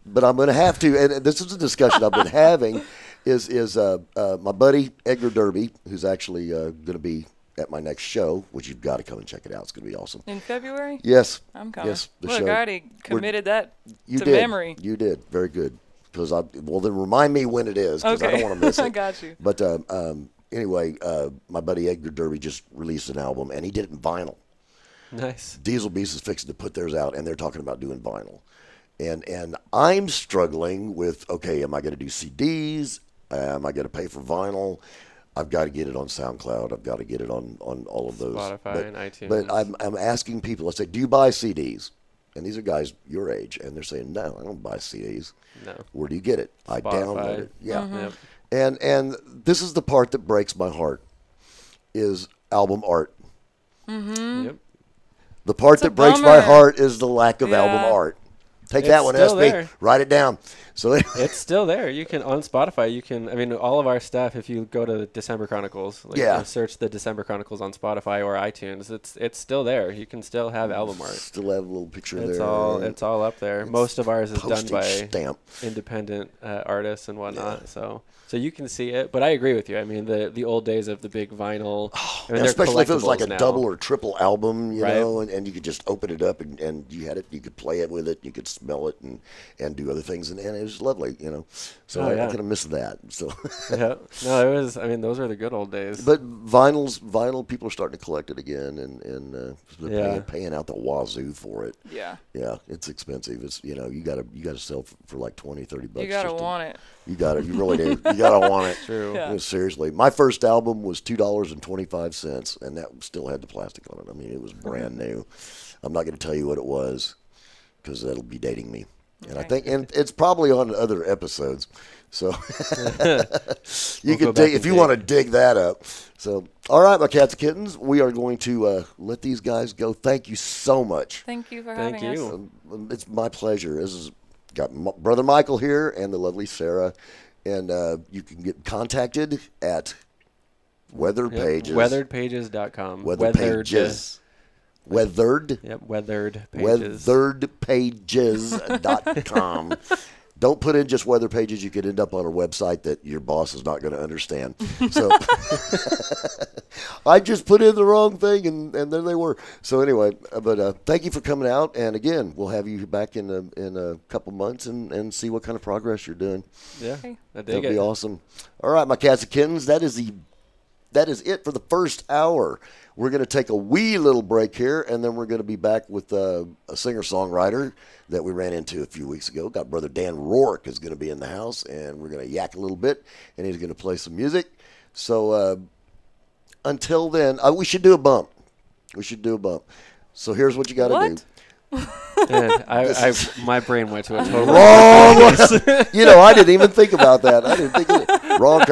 But I'm going to have to. And this is a discussion I've been having. Is my buddy Edgar Derby, who's actually going to be at my next show, which you've got to come and check it out. It's going to be awesome. In February? Yes. I'm coming. Yes, the Look, show. I already committed that You to did. memory. You did. Very good. Well, then remind me when it is, because I don't want to miss it. I got you. But anyway, my buddy Edgar Derby just released an album, and he did it in vinyl. Nice. Diesel Beast is fixing to put theirs out, and they're talking about doing vinyl. And I'm struggling with, okay, am I going to do CDs? Am I going to pay for vinyl? I've got to get it on SoundCloud. I've got to get it on all of those. Spotify and iTunes. But I'm asking people, let's say, do you buy CDs? And these are guys your age, and they're saying, no, I don't buy CDs. No. Where do you get it? I Spotify. download it. Yeah. Yep. And this is the part that breaks my heart, is album art. Yep. The part It's a that breaks my bummer. heart is the lack of album Yeah. art. Take It's that one, still SB. there. Write it down. So It's still there. You can, on Spotify, I mean, all of our stuff, if you go to the December Chronicles, search the December Chronicles on Spotify or iTunes, it's still there. You can still have album art. still have a little picture It's there. all up there. Most of ours is done Postage by stamp. independent artists and whatnot. So you can see it. But I agree with you. I mean, the old days of the big vinyl, I mean, they're Especially if it was like a collectibles now. double or triple album, you Right. know, and you could just open it up and you had it, you could play it with it, you could smell it and do other things, and it was lovely, you know. So I kind of miss that. So, Yeah. No, it was. I mean, those were the good old days. but vinyl, people are starting to collect it again, and they're paying out the wazoo for it. Yeah. Yeah, it's expensive. It's you gotta sell for like $20-$30. You gotta want it. You really do. You gotta want it. True. Yeah. Seriously, my first album was $2.25, and that still had the plastic on it. I mean, it was brand new. I'm not going to tell you what it was because that'll be dating me. And I think, and it's probably on other episodes. So you can dig if you want to dig that up. So, all right, my cats and kittens, we are going to let these guys go. Thank you so much. Thank you for Thank having you. us. It's my pleasure. This is got Brother Michael here and the lovely Sarah, and you can get contacted at Weathered Pages. Weatheredpages.com. Weathered Pages. Weathered. Yep, Weathered Pages. Weatheredpages.com. Don't put in just Weather Pages. You could end up on a website that your boss is not going to understand. So I just put in the wrong thing, and there they were. So anyway, but thank you for coming out. And again, we'll have you back in a couple months and see what kind of progress you're doing. Yeah, Okay. I dig That'll it. be awesome. All right, my cats and kittens, that is it for the first hour. We're going to take a wee little break here, and then we're going to be back with a singer-songwriter that we ran into a few weeks ago. Got Brother Dan Roark is going to be in the house, and we're going to yak a little bit, and he's going to play some music. So until then, we should do a bump. So here's what you got to do. Man, my brain went to a total Wrong. I didn't even think about that. I didn't think of it. Wrong.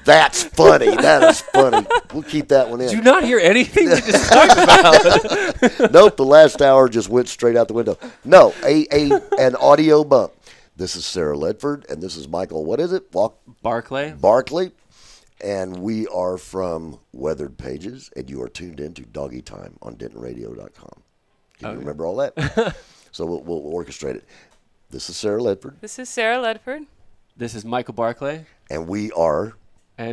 That's funny. That is funny. We'll keep that one in. Did you not hear anything we just talked about? Nope, the last hour just went straight out the window. No, an audio bump. This is Sarah Ledford, and this is Michael, what is it? Barclay. And we are from Weathered Pages, and you are tuned in to Doggie Time on DentonRadio.com. Can you remember all that? So we'll orchestrate it. This is Sarah Ledford. This is Sarah Ledford. This is Michael Barclay. And we are... I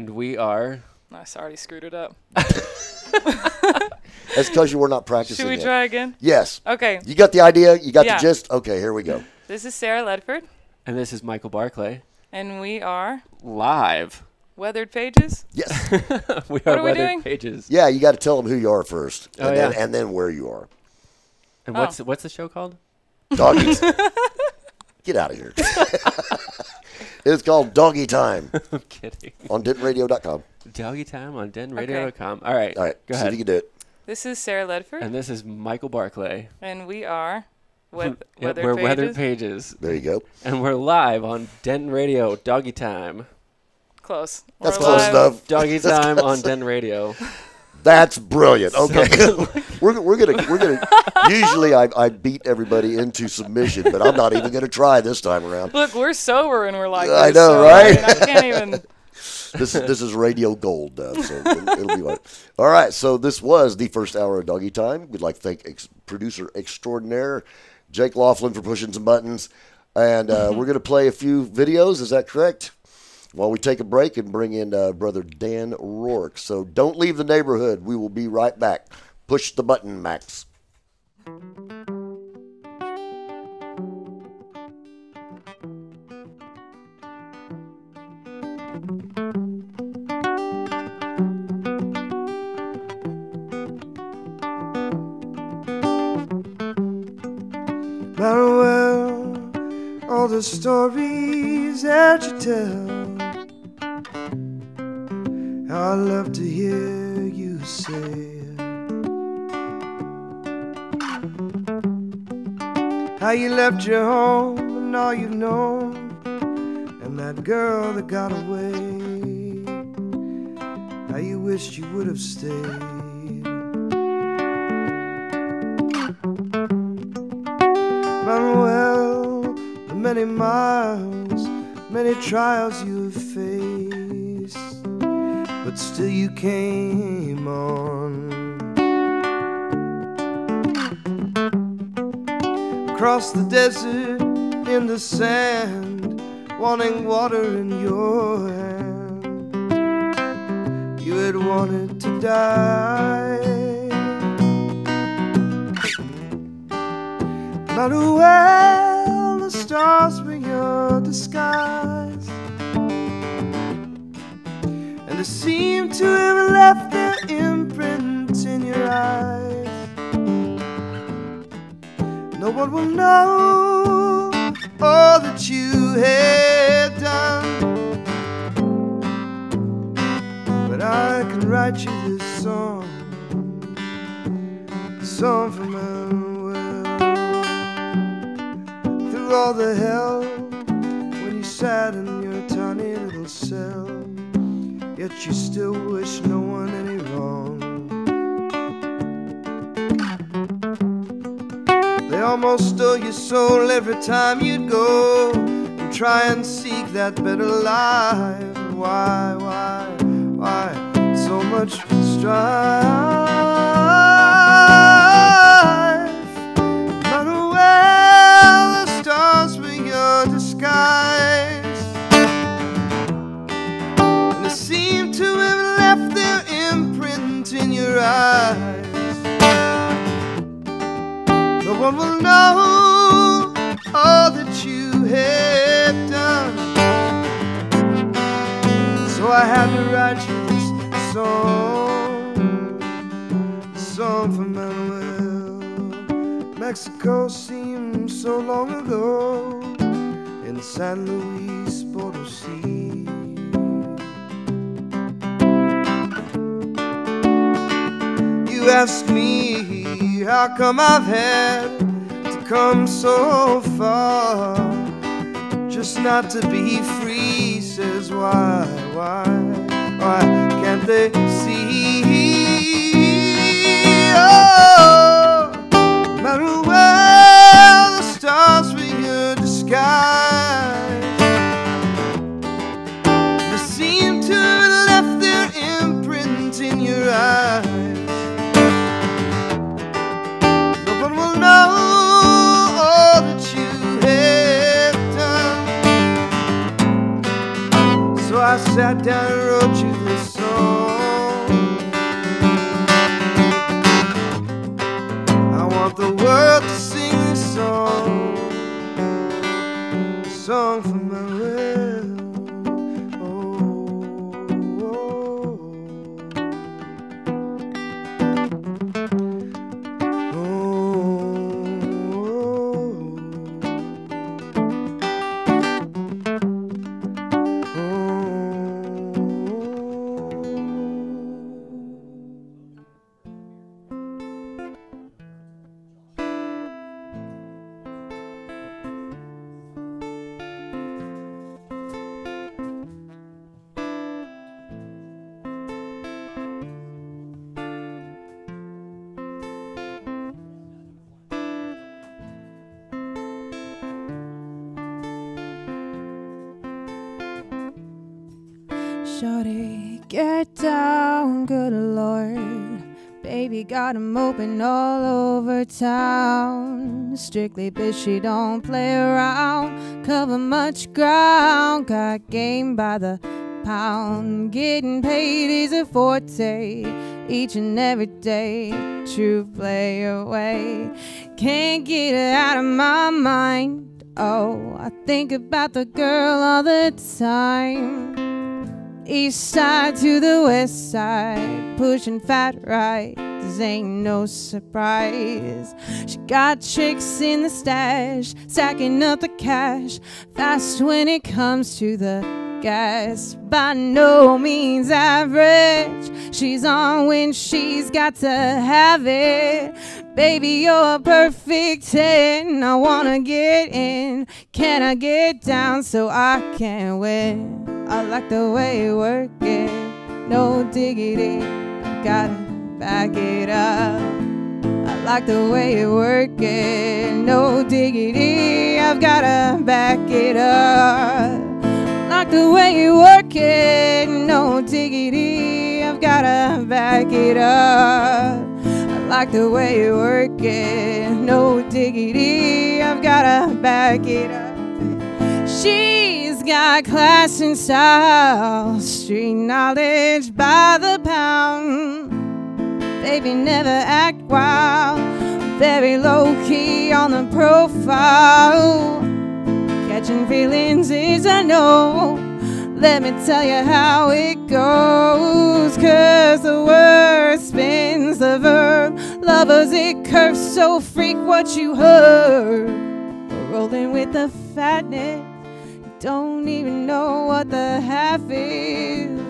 already screwed it up. That's because you were not practicing. Should we yet. try again? Yes. Okay. You got the idea? You got the gist? Okay, here we go. This is Sarah Ledford. And this is Michael Barclay. And we are live Weathered Pages? Yes. We What are are we Weathered doing? Pages. Yeah, you got to tell them who you are first, Oh, and, yeah. and then where you are. And what's the show called? Doggies. Get out of here. It's called Doggie Time I'm kidding. on dentonradio.com. Doggie Time on dentonradio.com. All right. All right, Go see ahead. if you can do it. This is Sarah Ledford, And this is Michael Barclay. and we are Yep, Weathered we're Pages. Weathered Pages. There you go. And we're live on Denton Radio, Doggie Time. Close. That's We're close live. enough. Doggie Time on Denton Radio. That's brilliant. Okay, we're gonna. Usually, I beat everybody into submission, but I'm not even gonna try this time around. Look, we're sober and we're like this. I know, so, right? I can't even. This is radio gold, so it'll be fun. All right, so this was the first hour of Doggie Time. We'd like to thank producer extraordinaire Jake Laughlin for pushing some buttons, and we're gonna play a few videos. Is that correct? While we take a break and bring in brother Dan Roark. So don't leave the neighborhood. We will be right back. Push the button, Max. Farewell, all the stories that you tell. How I love to hear you say it. How you left your home and all you've known, and that girl that got away. How you wished you would have stayed. Manuel, the many miles, many trials you have faced, but still you came on. Across the desert, in the sand, wanting water in your hand. You had wanted to die. Manuel, the stars were your disguise, and they seem to have left their imprint in your eyes. No one will know all that you had done, but I can write you this song for Manuel. Through all the hell when you sat in your tiny little cell, yet you still wish no one any wrong. They almost stole your soul every time you'd go and try and seek that better life. Why so much strife? Manuel, the stars were your disguise, and they seem to have left their imprint in your eyes. No one will know all that you have done, so I had to write you this song for Manuel. Mexico seems so long ago in San Luis Potosí. You ask me how come I've had to come so far just not to be free. Says why can't they see? Oh, Manuel, the stars were your disguise. They seem to have left their imprint in your eyes. No one will know all that you have done, so I sat down and wrote you this song. I want the world to sing this song for Manuel. Oh. Shorty, get down, good Lord. Baby got 'em open all over town. Strictly bitch, she don't play around. Cover much ground, got game by the pound. Getting paid is a forte, each and every day. True play away, can't get it out of my mind. Oh, I think about the girl all the time. East side to the west side, pushing fat right, this ain't no surprise. She got chicks in the stash, stacking up the cash, fast when it comes to the gas. By no means average, she's on when she's got to have it. Baby, you're a perfect 10, I wanna get in. Can I get down so I can win? I like the way you work it, no diggity, I gotta back it up. I like the way you work it, no diggity, I've gotta back it up. Like the way you work it, no diggity, I've gotta back it up. I like the way you work it, no diggity, I've gotta back it up. She's got class and style, street knowledge by the pound. Baby never act wild, very low key on the profile. Catching feelings is a no, let me tell you how it goes. Cause the word spins the verb, lovers it curves, so freak what you heard. We're rolling with the fatness, don't even know what the half is.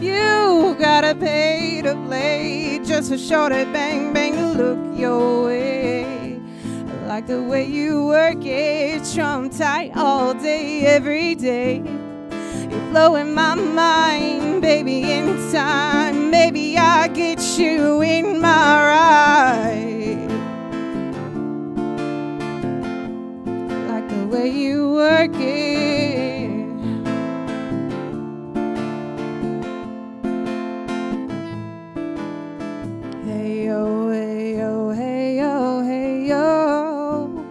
You gotta pay to play just for sure to bang bang to look your way. I like the way you work it, trump tight all day, every day. You're blowing my mind, baby, in time. Maybe I'll get you in my ride. I like the way you work it. Hey yo, hey yo, hey yo, hey yo.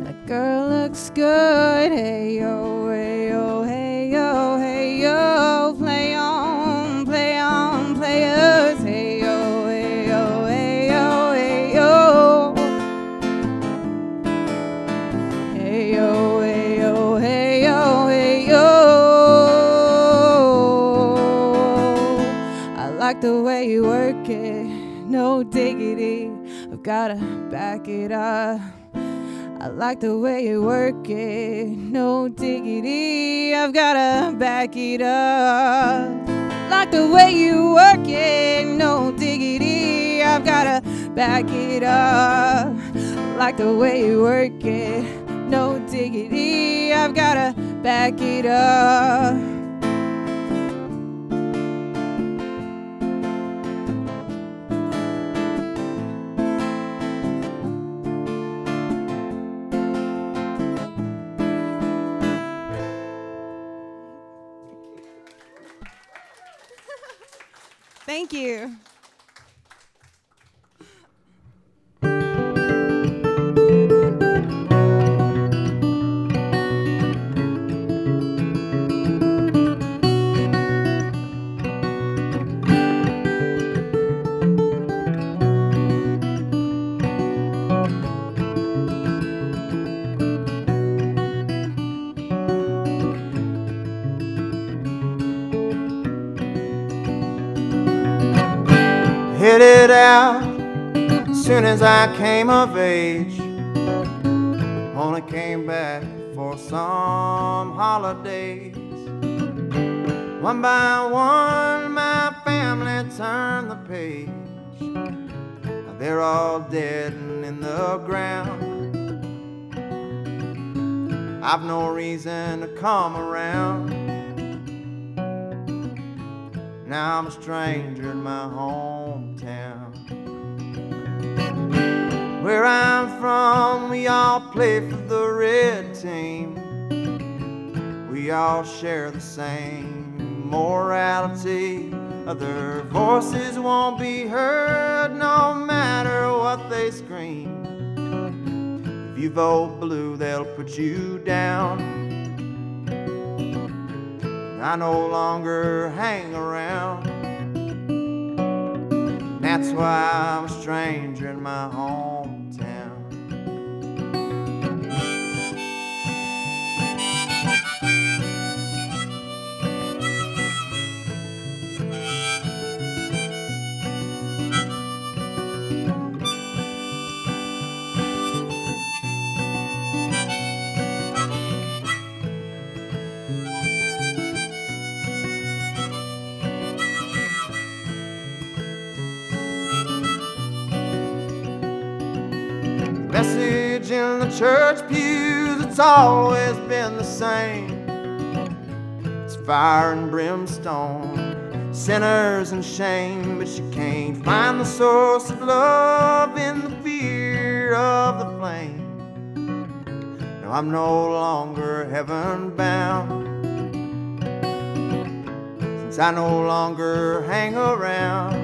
That girl looks good. Hey yo, hey yo, hey yo, hey yo. Play on, players. Hey yo, hey yo, hey yo, hey yo. Hey yo, hey yo, hey yo, hey yo. I like the way you work it, no diggity, I've gotta back it up. I like the way you work it, no diggity, I've gotta back it up. Like the way you work it, no diggity, I've gotta back it up. Like the way you work it, no diggity, I've gotta back it up. Thank you. Headed out as soon as I came of age. Only came back for some holidays. One by one my family turned the page. Now they're all dead and in the ground. I've no reason to come around. Now I'm a stranger in my hometown. Where I'm from, we all play for the red team. We all share the same morality. Other voices won't be heard no matter what they scream. If you vote blue, they'll put you down. I no longer hang around. That's why I'm a stranger in my hometown. Message in the church pews, it's always been the same. It's fire and brimstone, sinners and shame. But you can't find the source of love in the fear of the flame. No, I'm no longer heaven bound, since I no longer hang around.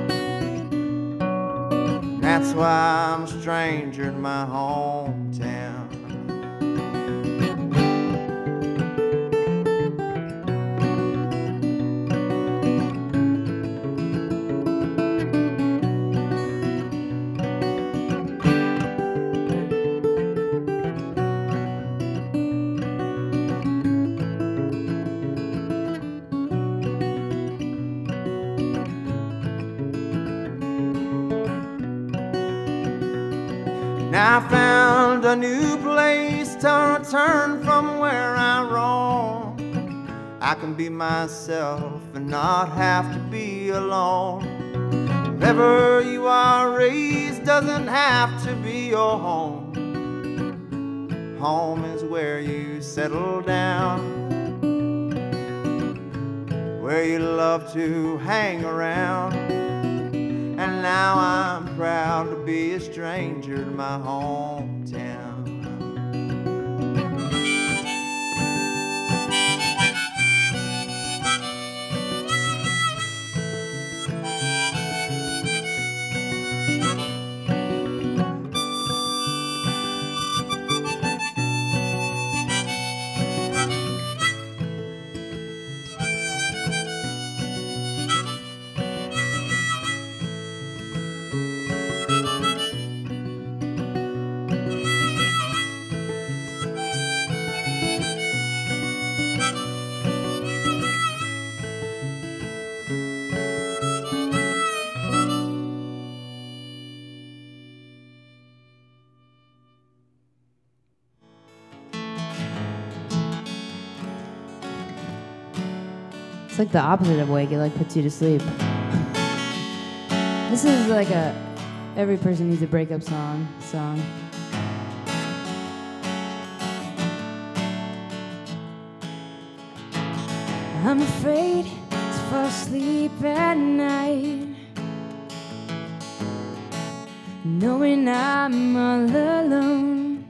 That's why I'm a stranger in my hometown. I found a new place to return from where I roam. I can be myself and not have to be alone. Wherever you are raised doesn't have to be your home. Home is where you settle down, where you love to hang around. And now I'm proud to be a stranger to my hometown. It's like the opposite of wake. It like puts you to sleep. This is like a every person needs a breakup song. I'm afraid to fall asleep at night, knowing I'm all alone.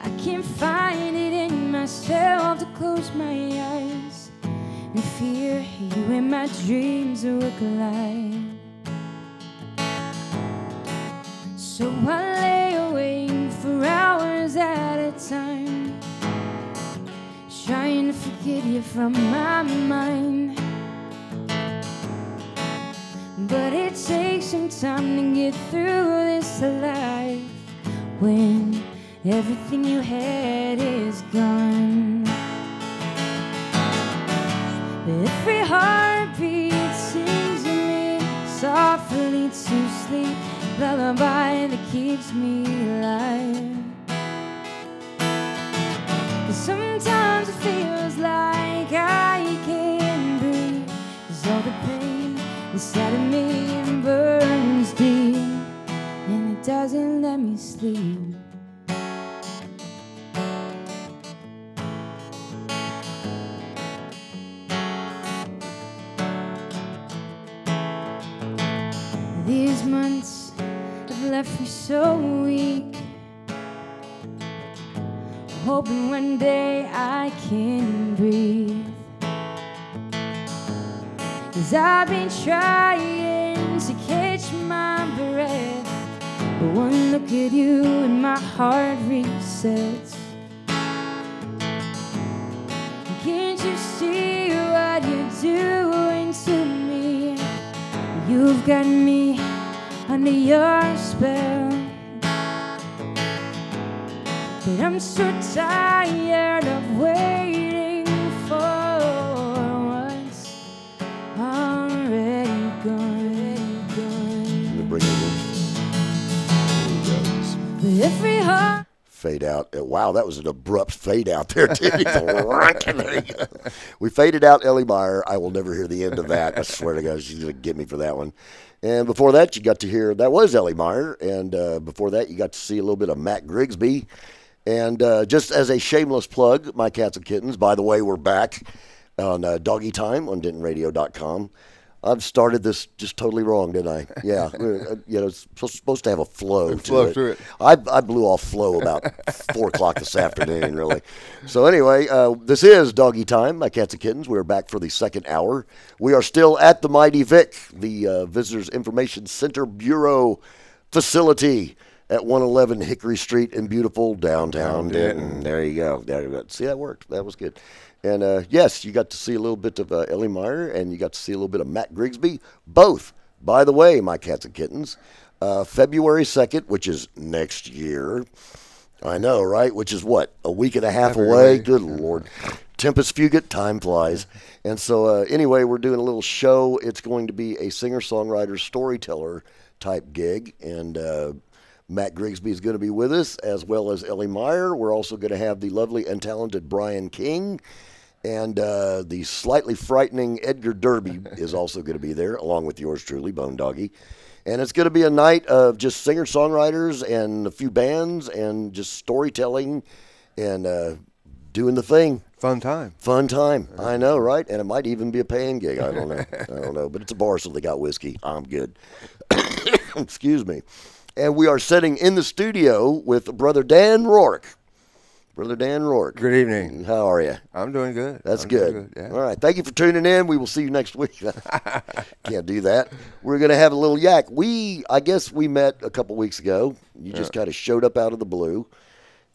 I can't find it in myself to close my eyes and fear you and my dreams will collide. So I lay awake for hours at a time, trying to forget you from my mind. But it takes some time to get through this life when everything you had is gone. Every heartbeat sings me softly to sleep, lullaby that keeps me alive. 'Cause sometimes it feels like I can't breathe, 'cause all the pain inside of me burns deep, and it doesn't let me sleep. These months have left me so weak, hoping one day I can breathe. 'cause I've been trying to catch my breath, but one look at you and my heart resets. Can't you see what you're doing to me? You've got me under your spell, but I'm so tired of waiting for what's already gone. Let me bring it in. There he goes. But every heart. Fade out. Wow, that was an abrupt fade out there, too. There you go. We faded out Ellie Meyer. I will never hear the end of that. I swear to God, she's going to get me for that one. And before that, you got to hear, that was Ellie Meyer. And before that, you got to see a little bit of Matt Grigsby. And just as a shameless plug, my cats and kittens, by the way, we're back on Doggie Time on DentonRadio.com. I've started this just totally wrong, didn't I? Yeah. It's supposed to have a flow to it. Through it. I blew off flow about 4 o'clock this afternoon, really. So anyway, this is Doggie Time, my cats and kittens. We're back for the second hour. We are still at the Mighty Vic, the Visitors Information Center Bureau facility at 111 Hickory Street in beautiful downtown Denton. There you go. There you go. See, that worked. That was good. And, yes, you got to see a little bit of Ellie Meyer, and you got to see a little bit of Matt Grigsby. Both, by the way, my cats and kittens, February 2nd, which is next year. I know, right? Which is what? A week and a half away? Good Lord. Tempest fugit, time flies. And so, anyway, we're doing a little show. It's going to be a singer-songwriter, storyteller type gig. And Matt Grigsby is going to be with us, as well as Ellie Meyer. We're also going to have the lovely and talented Brian King. And the slightly frightening Edgar Derby is also going to be there, along with yours truly, Bone Doggie. And it's going to be a night of just singer-songwriters and a few bands and just storytelling and doing the thing. Fun time. Fun time. I know, right? And it might even be a paying gig. I don't know. I don't know. But it's a bar, so they got whiskey. I'm good. Excuse me. And we are sitting in the studio with Brother Dan Roark. Brother Dan Roark. Good evening. How are you? I'm doing good. That's good. Yeah. All right. Thank you for tuning in. We will see you next week. Can't do that. We're going to have a little yak. I guess we met a couple weeks ago. You just kind of showed up out of the blue.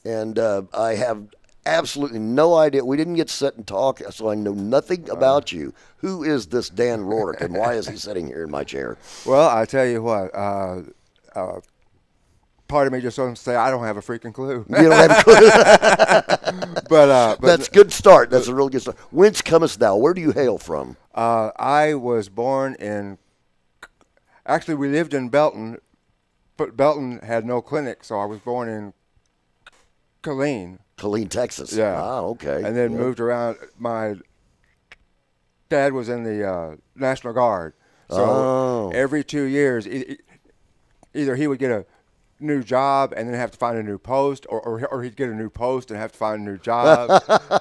And I have absolutely no idea. We didn't get to sit and talk, so I know nothing about you. Who is this Dan Roark, and why is he sitting here in my chair? Well, I tell you what. Part of me just wants to say I don't have a freaking clue. You don't have a clue. but that's a good start. That's a real good start. Whence comest thou? Where do you hail from? I was born in. Actually, we lived in Belton, but Belton had no clinic, so I was born in Killeen. Killeen, Texas. Yeah. Ah, okay. And then moved around. My dad was in the National Guard, so every 2 years, either he would get a new job and then have to find a new post, or he'd get a new post and have to find a new job.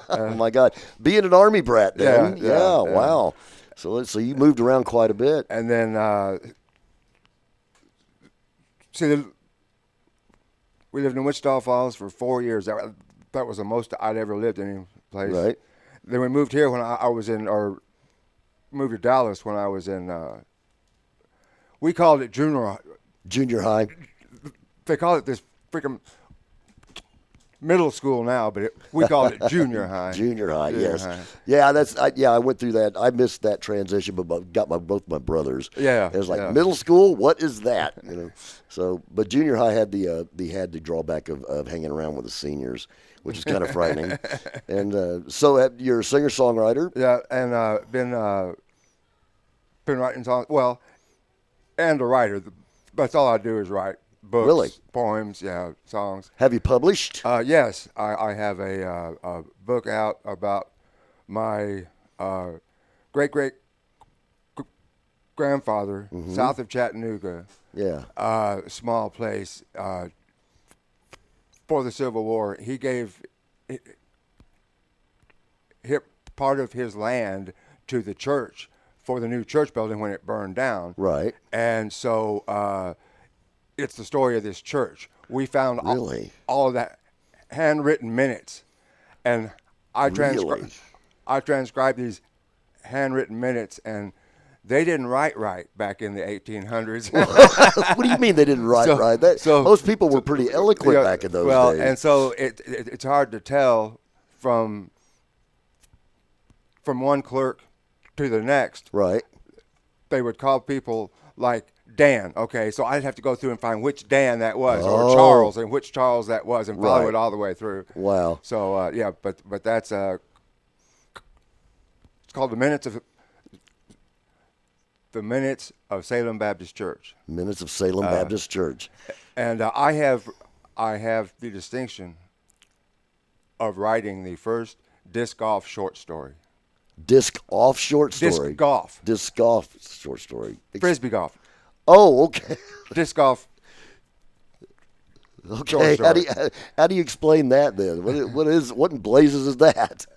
Oh my God, being an Army brat, then. Yeah. Wow. So you moved around quite a bit, and then we lived in Wichita Falls for 4 years. That was the most I'd ever lived any place. Right. Then we moved here when I was in, or moved to Dallas when I was in. We called it junior high. They call it this freaking middle school now, but we call it junior high. Junior high, yes. High. Yeah, I went through that. I missed that transition, but got both my brothers. Yeah. It was like middle school. What is that? So, but junior high had the drawback of hanging around with the seniors, which is kind of frightening. And so you're a singer-songwriter. Yeah, and been writing songs. Well, and a writer. That's all I do is write. Books, really? Poems, songs. Have you published? Yes, I have a book out about my great-great-grandfather, south of Chattanooga. Yeah. Small place. For the Civil War, he gave part of his land to the church for the new church building when it burned down. Right. And so it's the story of this church. We found all of that handwritten minutes, and I transcribed these handwritten minutes, and They didn't write right back in the 1800s. What do you mean they didn't write right? Most people were pretty eloquent back in those days. Well, and so it's hard to tell from one clerk to the next. Right. They would call people like Dan. Okay, so I'd have to go through and find which Dan that was, or Charles, and which Charles that was, and follow it all the way through. Wow. So yeah, but that's it's called the Minutes of Salem Baptist Church. Minutes of Salem Baptist Church. And I have the distinction of writing the first disc golf short story. Disc off short story. Disc golf. Disc golf short story. Frisbee golf. Oh, okay. Disc golf. Okay. How do you explain that then? What in blazes is that?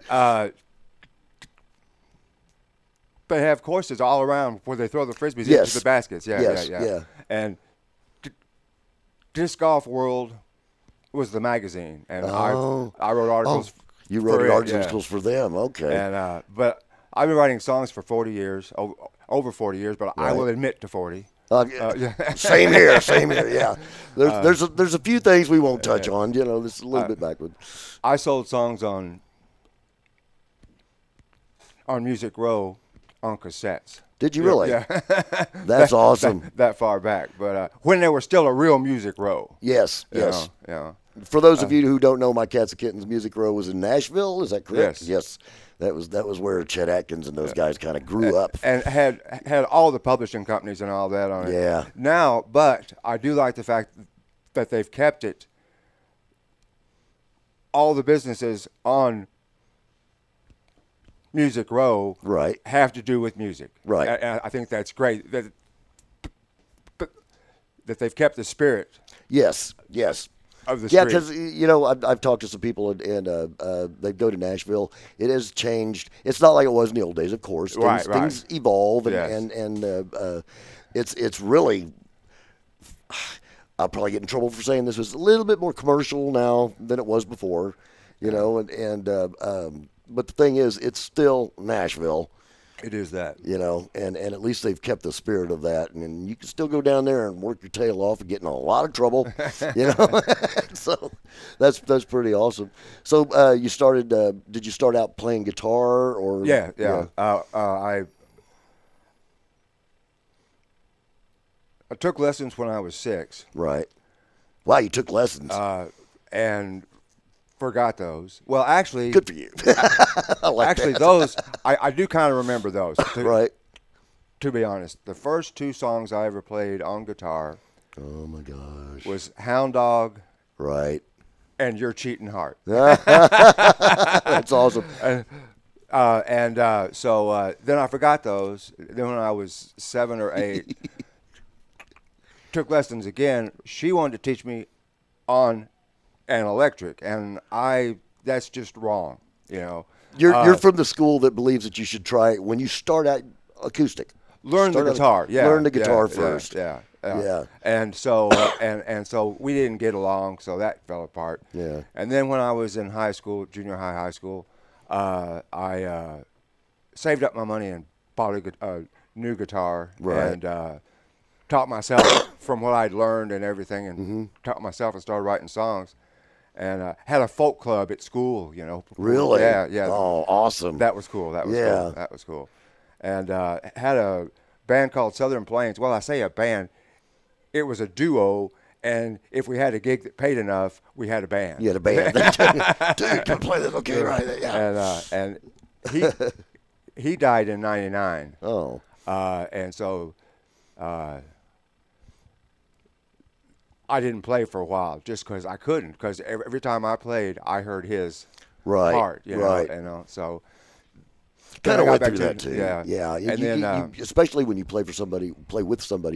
They have courses all around where they throw the frisbees Yes. into the baskets. Yeah. And Disc Golf World was the magazine, and I wrote articles. You wrote articles for them, okay. And but I've been writing songs for 40 years, over 40 years, but I will admit to 40. Same here, yeah. There's a few things we won't touch on, this is a little bit backward. I sold songs on Music Row on cassettes. Did you really? Yeah. That's awesome. That far back, but when there was still a real Music Row. Yes. Yeah. For those of you who don't know, My Cats and Kittens Music Row was in Nashville. Is that correct? Yes. That was where Chet Atkins and those guys kind of grew up. And had all the publishing companies and all that on it. Yeah. Now, but I do like the fact that they've kept it. All the businesses on Music Row have to do with music. Right. I think that's great that they've kept the spirit. Yes. Of the yeah, street. because I've talked to some people and they go to Nashville. It has changed. It's not like it was in the old days, of course. Things evolve, and it's really. I'll probably get in trouble for saying this. It's a little bit more commercial now than it was before, but the thing is, it's still Nashville. It is that. And at least they've kept the spirit of that. And you can still go down there and work your tail off and get in a lot of trouble, So that's pretty awesome. So did you start out playing guitar or? Yeah. I took lessons when I was 6. Right. Wow, you took lessons. And forgot those. Well, actually. Good for you. I like that. Those, I do kind of remember those. Right. To be honest, the first 2 songs I ever played on guitar. Oh, my gosh. Was Hound Dog. Right. And Your Cheating Heart. That's awesome. So then I forgot those. Then when I was 7 or 8, took lessons again. She wanted to teach me on an electric, and that's just wrong, You're from the school that believes that you should try when you start out acoustic. Learn the guitar. Learn the guitar first. Yeah. And so and so we didn't get along, so that fell apart. Yeah. And then when I was in high school, junior high school, I saved up my money and bought a new guitar. Right. And taught myself from what I'd learned and everything, and taught myself and started writing songs. And had a folk club at school, Really? Yeah. Oh, awesome. That was cool. That was cool. And had a band called Southern Plains. Well, I say a band. It was a duo, and if we had a gig that paid enough, we had a band. You had a band. Dude, come play this. Okay, right. Yeah. And he died in 99. Oh. And so I didn't play for a while just because I couldn't. Because every time I played, I heard his part. So kind of went through that too. Yeah. And then, especially when you play with somebody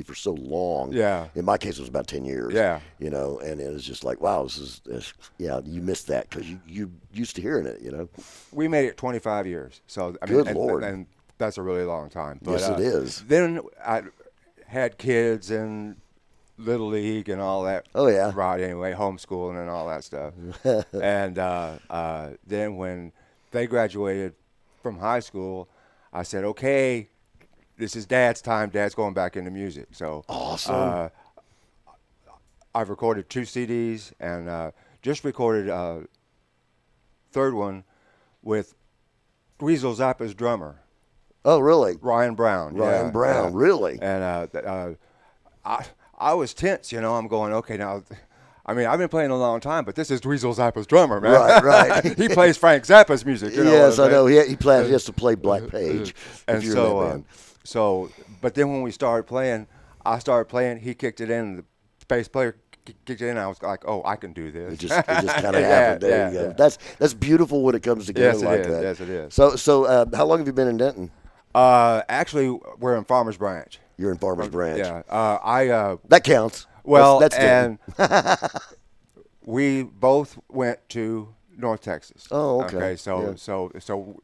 for so long. Yeah. In my case, it was about 10 years. Yeah. And it was just like, wow, you missed that because you used to hearing it. We made it 25 years. So Good Lord. And that's a really long time. But, yes, it is. Then I had kids and Little League and all that. Oh, yeah. Right, anyway, homeschooling and all that stuff. And then when they graduated from high school, I said, okay, this is Dad's time. Dad's going back into music. So awesome. I've recorded 2 CDs and just recorded third one with Weasel Zappa's drummer. Oh, really? Ryan Brown. Ryan Brown, really? And I was tense, you know. I'm going, okay, now. I mean, I've been playing a long time, but this is Weasel Zappa's drummer, man. Right. He plays Frank Zappa's music. You know yes, I know. He has to play Black Page. And so, but then when we started playing, I started playing. He kicked it in. The bass player kicked it in. I was like, oh, I can do this. It just kind of happened. There you go. That's beautiful when it comes together like that. Yes, it is. So, how long have you been in Denton? Actually, we're in Farmers Branch. You're in Farmers Branch. Yeah. That counts. Well, that's and we both went to North Texas. Oh, okay. Okay, so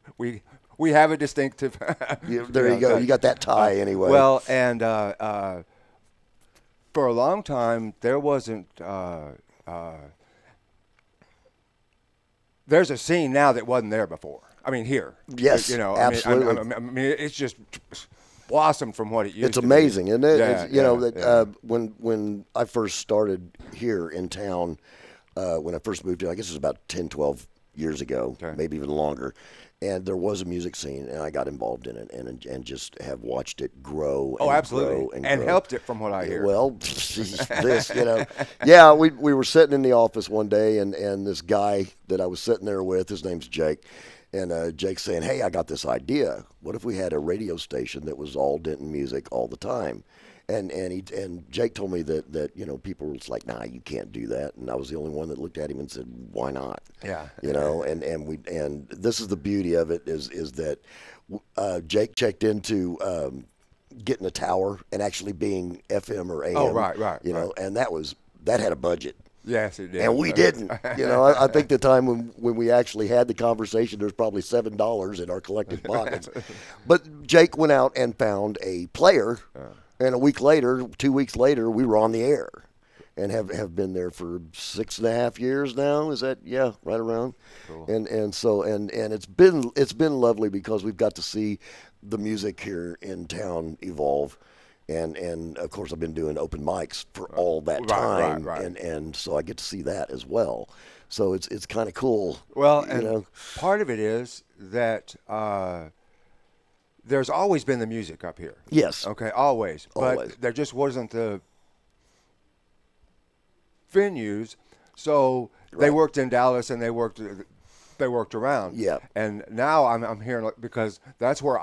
we have a distinctive. There you go. You got that tie anyway. Well, and for a long time there wasn't. There's a scene now that wasn't there before. I mean, here. Yes, you know, absolutely. I mean, it's just blossomed from what it used to be. It's amazing, isn't it? Yeah, when I first started here in town, when I first moved here, I guess it was about 10, 12 years ago, maybe even longer, and there was a music scene, and I got involved in it and just have watched it grow and absolutely. grow and helped it from what I hear. Well, yeah, we were sitting in the office one day, and this guy that I was sitting there with, his name's Jake. And Jake's saying, hey, I got this idea. What if we had a radio station that was all Denton music all the time? And Jake told me that you know, people were like, nah, you can't do that. And I was the only one that looked at him and said, why not? Yeah. You know, and this is the beauty of it is that Jake checked into getting a tower and actually being FM or AM. Oh, right. You know, and that had a budget. Yes, it did. And we didn't. You know, I think the time when we actually had the conversation, there's probably $7 in our collective pockets. But Jake went out and found a player, and a week later, 2 weeks later, we were on the air, and have been there for 6.5 years now. Is that right around? Cool. And it's been lovely because we've got to see the music here in town evolve. And of course, I've been doing open mics for all that time, right. And so I get to see that as well. So it's kind of cool. Well, and part of it is that there's always been the music up here. Yes. Okay, always. But there just wasn't the venues, so they worked in Dallas and they worked around. Yeah. And now I'm hearing, because that's where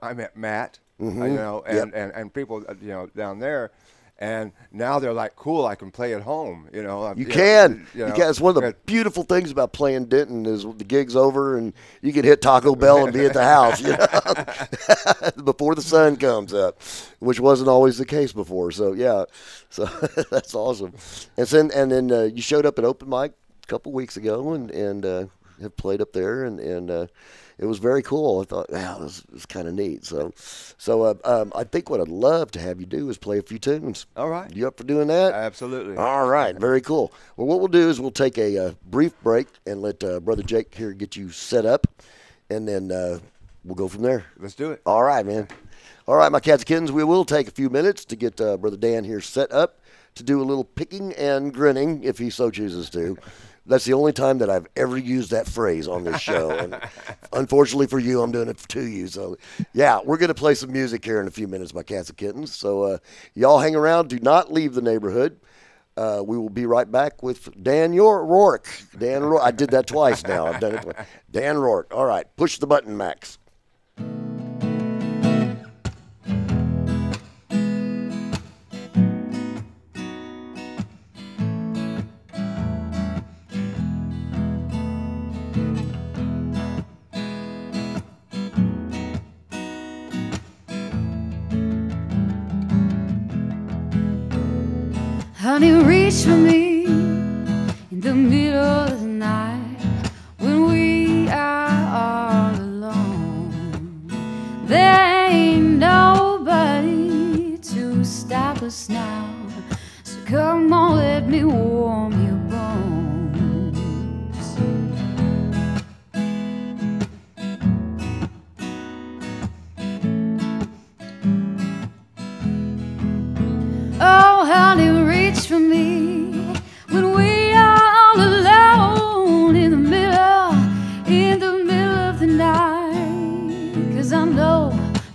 I met Matt, you know, and people, you know, down there, and now they're like, cool, I can play at home, you know. You can. It's one of the beautiful things about playing Denton is the gig's over and you can hit Taco Bell and be at the house, you know, before the sun comes up, which wasn't always the case before. So so that's awesome. And then you showed up at open mic a couple weeks ago and have played up there and it was very cool. I thought, wow, this is kind of neat. So I think what I'd love to have you do is play a few tunes. All right. You up for doing that? Absolutely. All right. Very cool. Well, what we'll do is we'll take a brief break and let Brother Jake here get you set up, and then we'll go from there. Let's do it. All right, man. All right, my cats and kittens, we will take a few minutes to get Brother Dan here set up to do a little picking and grinning if he so chooses to. That's the only time that I've ever used that phrase on this show. And unfortunately for you, I'm doing it to you. So, we're going to play some music here in a few minutes, my cats and kittens. So, y'all hang around. Do not leave the neighborhood. We will be right back with Dan Roark. Dan Roark. I did that twice now. I've done it twice. Dan Roark. All right. Push the button, Max. Honey, reach for me in the middle of the night when we are all alone. There ain't nobody to stop us now, so come on, let me warm your bones.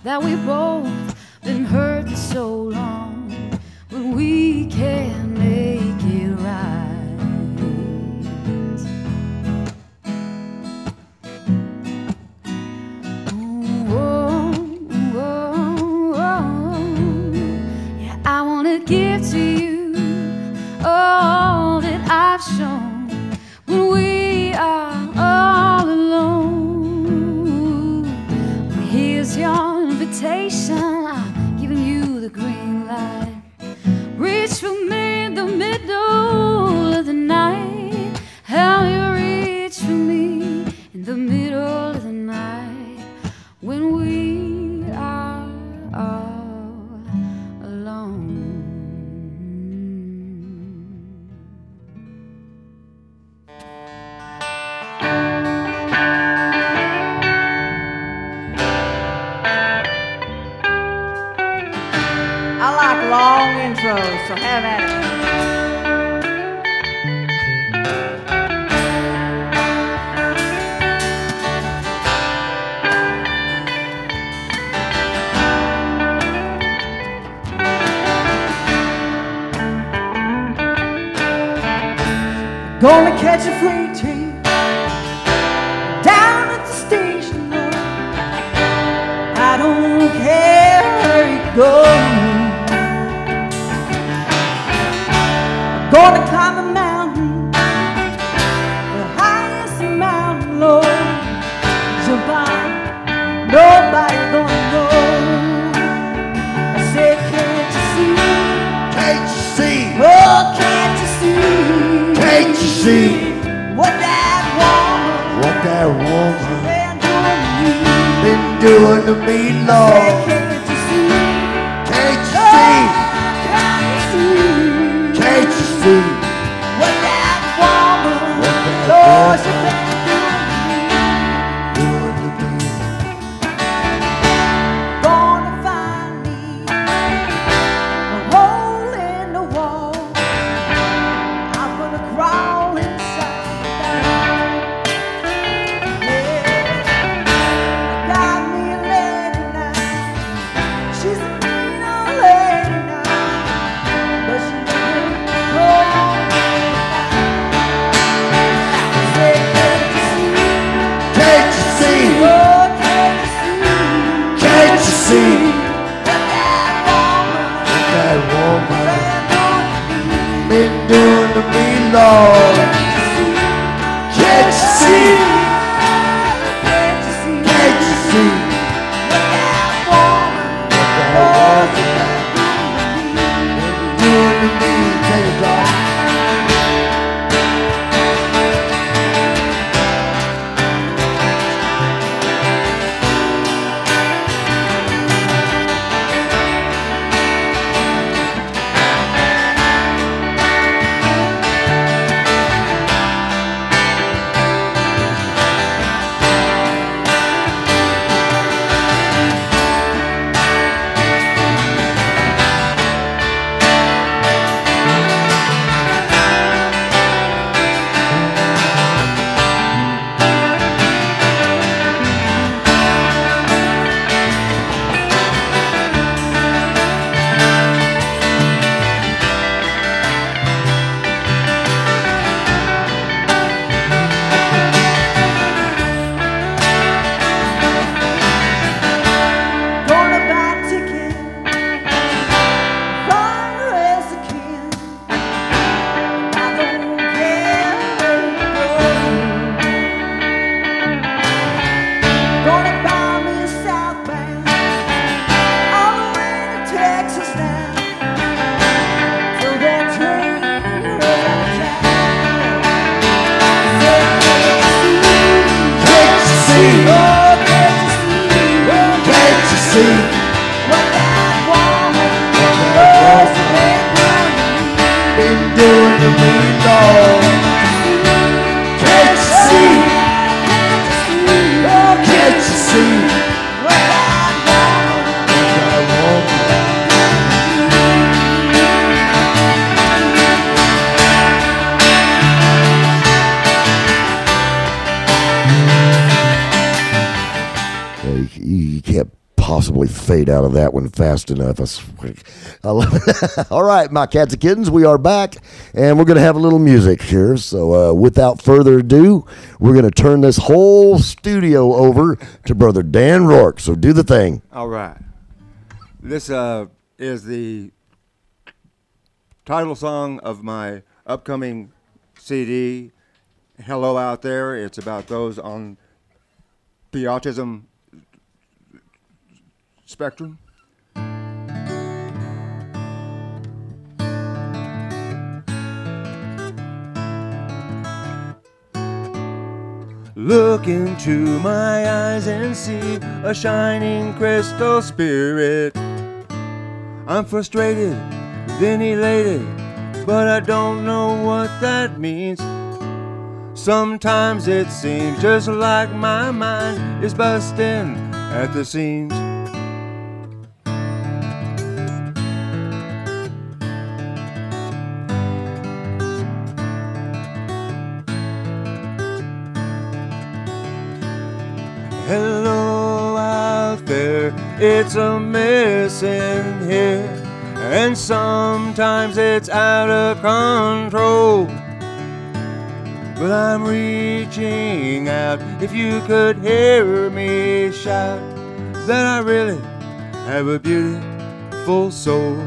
that we both been hurt for so long, but we can make it right. Oh, oh, oh. Yeah, I wanna give to you all that I've shown when we are all alone. Here's your invitation, I'm giving you the green light. Reach for me in the middle of the night. How you reach for me in the middle of the night when we are all alone. I like long intros, so have at it. Gonna catch a freight train down at the station, Lord. I don't care where you go. I'm gonna climb a mountain, the highest mountain, Lord. Jump on, nobody gonna know. I said, can't you see? Can't you see? Oh, can't you see? Can't you see What that woman been doing to me, Lord? Can't you see? Can't you Oh, see? can't you see? Can't you see? What that woman What that Lord, she woman been doing to me? gonna find me a hole in the wall. I'm gonna crawl inside the yeah. Got me a lady now. She's a mean old lady now, but she never told me say, Can't you see? oh, can't you see? Can't you see? What that woman What that woman been been doing to me? doing to me, Lord? Can't you see? Can't you see? Can't you see? What that woman What that woman doing to me? Take it, God. Gonna buy a ticket, far as I can. I don't care where you go. Gonna buy me a southbound, all the way to Texas now. Till that train runs out of town. Can't you see? Oh, can't you see? Can't you see? What that woman Been doing to me, Lord? Can't you see? Oh, Can't you see? what that woman What that woman. You can't possibly fade out of that one fast enough. I love it. All right, my cats and kittens, we are back, and we're going to have a little music here. So without further ado, we're going to turn this whole studio over to Brother Dan Roark. So do the thing. All right. This is the title song of my upcoming CD, Hello Out There. It's about those on the autism spectrum. Look into my eyes and see a shining crystal spirit. I'm frustrated, then elated, but I don't know what that means. Sometimes it seems just like my mind is busting at the seams. Hello out there, it's a mess in here, and sometimes it's out of control. But I'm reaching out, if you could hear me shout that I really have a beautiful soul.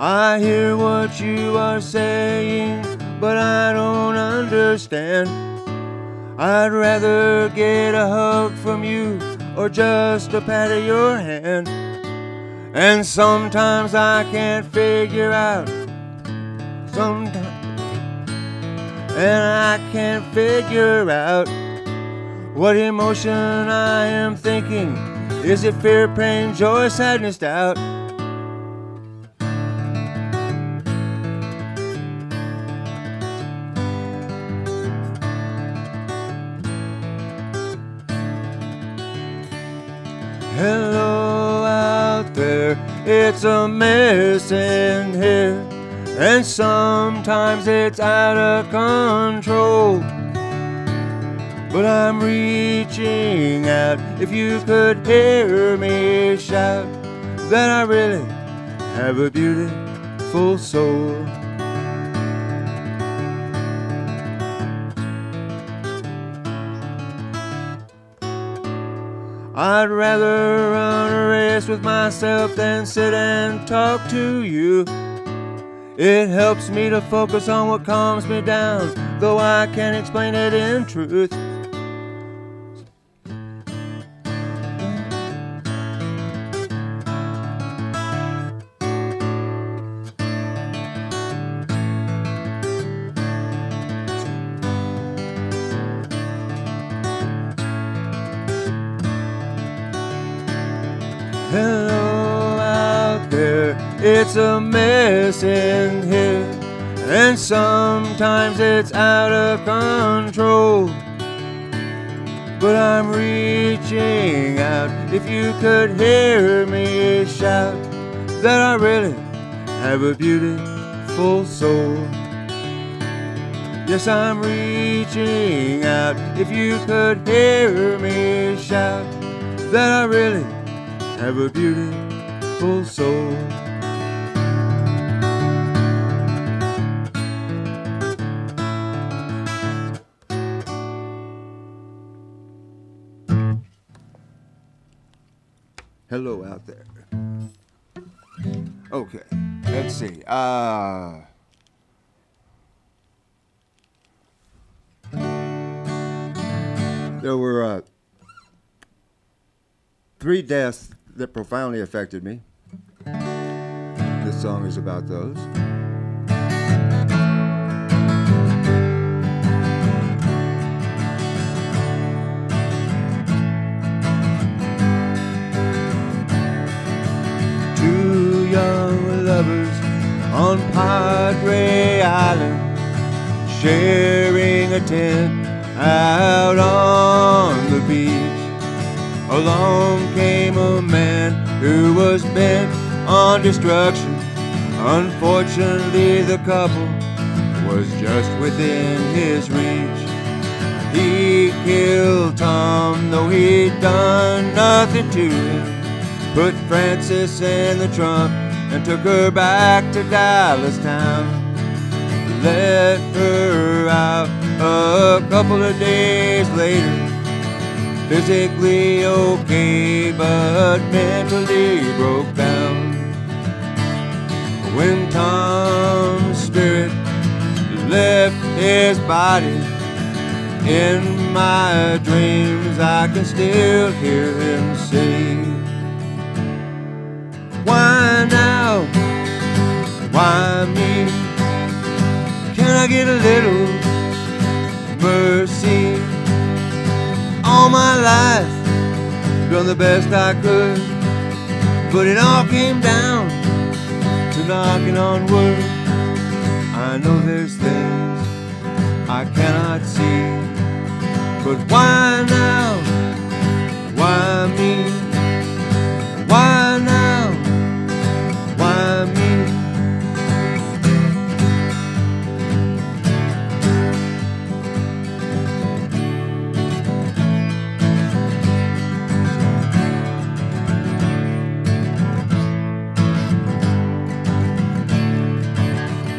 I hear what you are saying, but I don't understand. I'd rather get a hug from you or just a pat of your hand. And sometimes I can't figure out, what emotion I am thinking. Is it fear, pain, joy, sadness, doubt? Hello out there, it's a mess in here, and sometimes it's out of control. But I'm reaching out, if you could hear me shout that I really have a beautiful soul. I'd rather run a race with myself than sit and talk to you. It helps me to focus on what calms me down, though I can't explain it in truth. Hello out there, it's a mess in here, and sometimes it's out of control. But I'm reaching out, if you could hear me shout that I really have a beautiful soul. Yes, I'm reaching out, if you could hear me shout that I really have a beautiful soul. Hello out there. Okay, let's see. There were 3 deaths that profoundly affected me. This song is about those. Two young lovers on Padre Island, sharing a tent out on the beach. Along came a man who was bent on destruction. Unfortunately, the couple was just within his reach. He killed Tom, though he'd done nothing to him. Put Frances in the trunk and took her back to Dallas town. Let her out a couple of days later. Physically okay, but mentally broke down. When Tom's spirit left his body, in my dreams I can still hear him say, why now? Why me? Can I get a little mercy? All my life, done the best I could, but it all came down to knocking on wood. I know there's things I cannot see, but why now? Why me? Why now? Why me?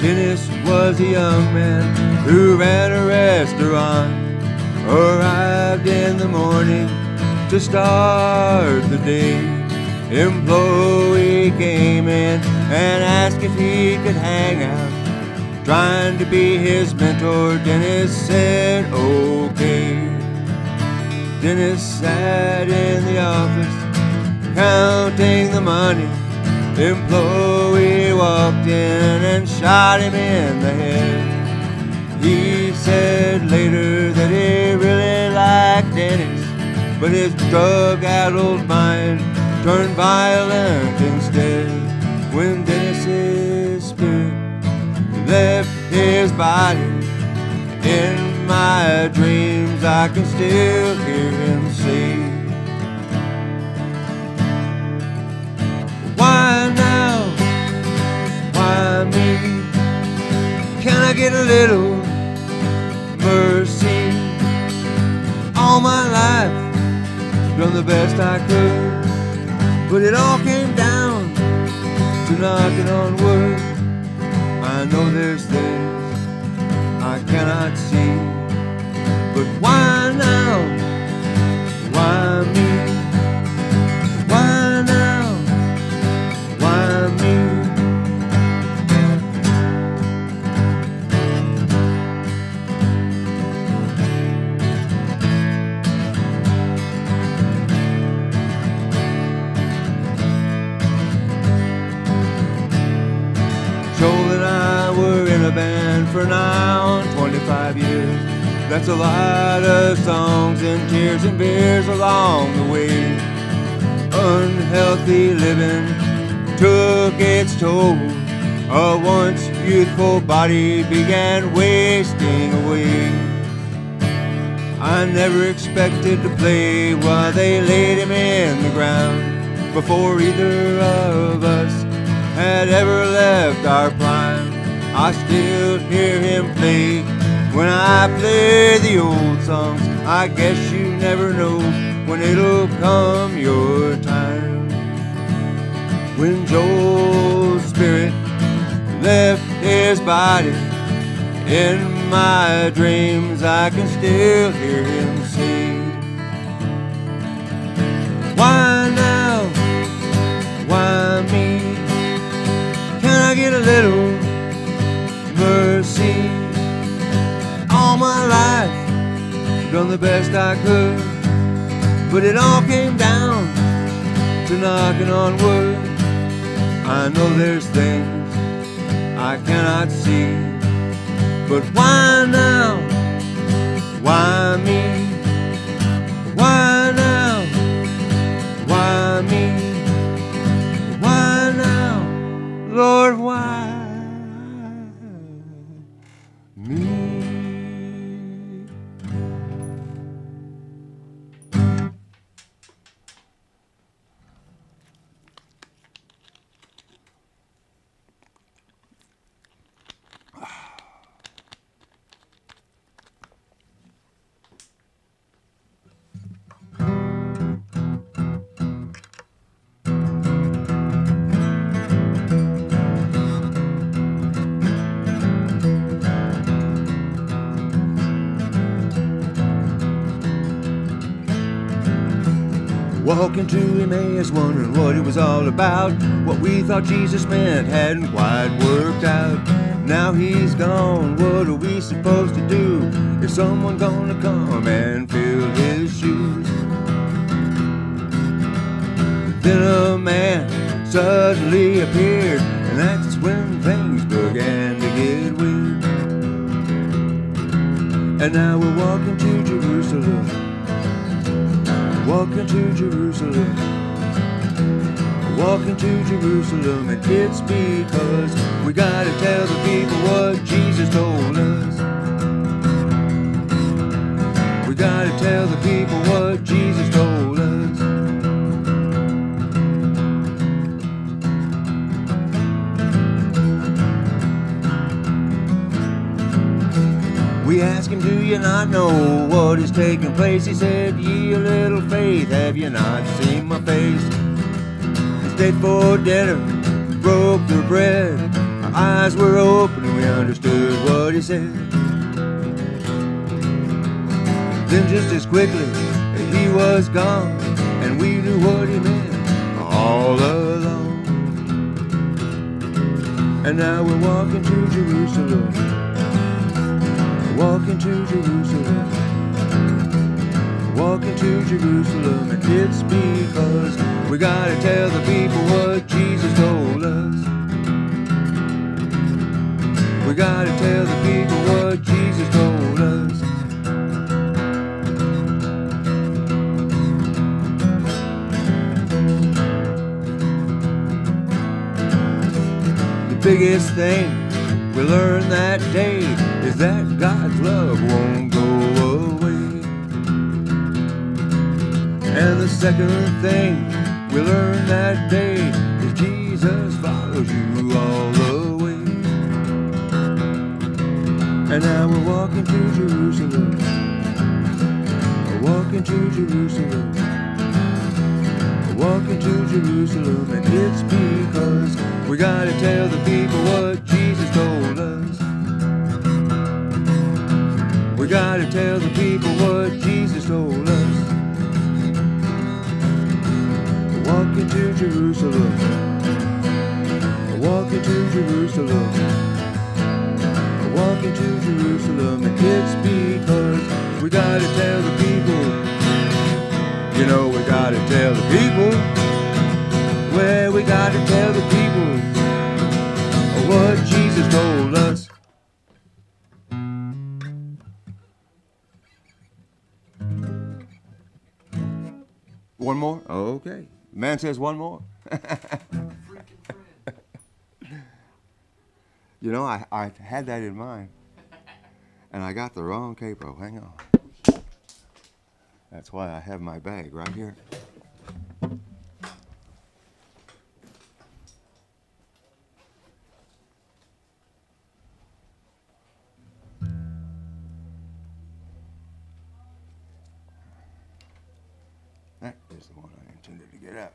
Dennis was a young man who ran a restaurant. Arrived in the morning to start the day. Employee came in and asked if he could hang out. Trying to be his mentor, Dennis said okay. Dennis sat in the office counting the money. Employee walked in and shot him in the head. He said later that he really liked Dennis, but his drug-addled mind turned violent instead. When Dennis's spirit left his body, in my dreams I can still hear him say, why now? Why me? Can I get a little mercy? All my life, done the best I could, but it all came down to knocking on wood. I know there's things I cannot see, but why now? Why me? Why now? Why me? Joel and I were in a band for now 25 years. That's a lot of songs and tears and beers along the way. Unhealthy living took its toll. A once youthful body began wasting away. I never expected to play while they laid him in the ground, before either of us had ever left our prime. I still hear him play when I play the old songs. I guess you never know when it'll come your time. When Joel's spirit left his body, in my dreams I can still hear him say, why now? Why me? Can I get a little mercy? All my life, done the best I could, but it all came down to knocking on wood. I know there's things I cannot see, but why now? Why me? Why now? Why me? Why now? Lord, why me? Walking to Emmaus, wondering what it was all about. What we thought Jesus meant hadn't quite worked out. Now he's gone, what are we supposed to do? Is someone gonna come and fill his shoes? Then a man suddenly appeared, and that's when things began to get weird. And now we're walking to Jerusalem, walking to Jerusalem, walking to Jerusalem, and it's because we gotta tell the people what Jesus told us. We gotta tell the people what Jesus told us. We asked him, do you not know what is taking place? He said, ye of little faith, have you not seen my face? We stayed for dinner, broke the bread. Our eyes were open and we understood what he said. Then just as quickly he was gone, and we knew what he meant all along. And now we're walking to Jerusalem, walking to Jerusalem, walking to Jerusalem, and it's because we gotta tell the people what Jesus told us. We gotta tell the people what Jesus told us. The biggest thing we learned that day is that God's love won't go away. And the second thing we learned that day is Jesus follows you all the way. And now we're walking to Jerusalem, we're walking to Jerusalem, we're walking to Jerusalem, and it's because we gotta tell the people what Jesus told us. We gotta tell the people what Jesus told us. We're walking to Jerusalem, we're walking to Jerusalem, we're walking to Jerusalem, and it's because we gotta tell the people. You know, we gotta tell the people. Well, we gotta tell the people what Jesus told us. One more? Okay. Man says one more. You know, I had that in mind, and I got the wrong capo. Hang on. That's why I have my bag right here. That is the one I intended to get at.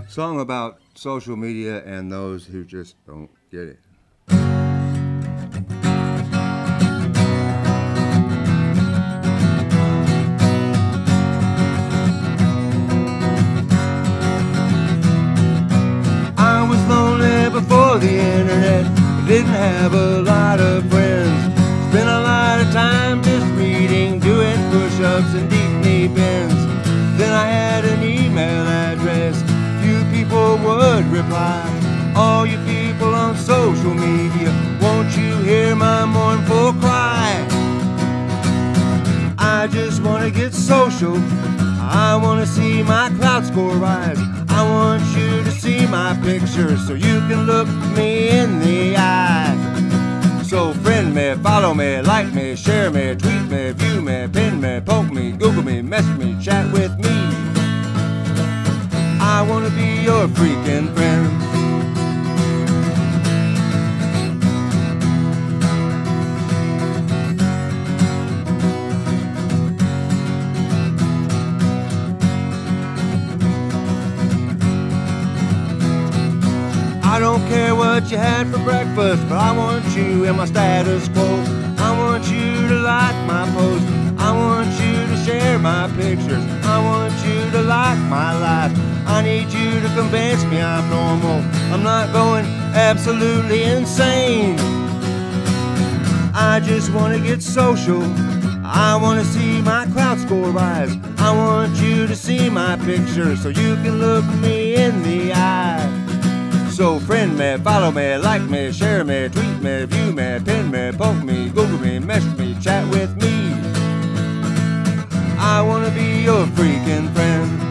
Song about social media and those who just don't get it. I was lonely before the internet, didn't have a lot of friends. Spent a lot of time just reading, doing push-ups and deep knee bends. Then I had an email address, few people would reply. All you people on social media, won't you hear my mournful cry? I just want to get social, I want to see my clout score rise. I want you to see my picture so you can look me in the eye. So friend me, follow me, like me, share me, tweet me, view me, pin me, poke me, Google me, message me, chat with me. I want to be your freaking friend. I don't care what you had for breakfast, but I want you in my status quo. I want you to like my post. I want you to share my pictures. I want you to like my life. I need you to convince me I'm normal. I'm not going absolutely insane. I just want to get social. I want to see my clout score rise. I want you to see my picture so you can look me in the eye. So friend me, follow me, like me, share me, tweet me, view me, pin me, poke me, Google me, message me, chat with me. I want to be your freaking friend.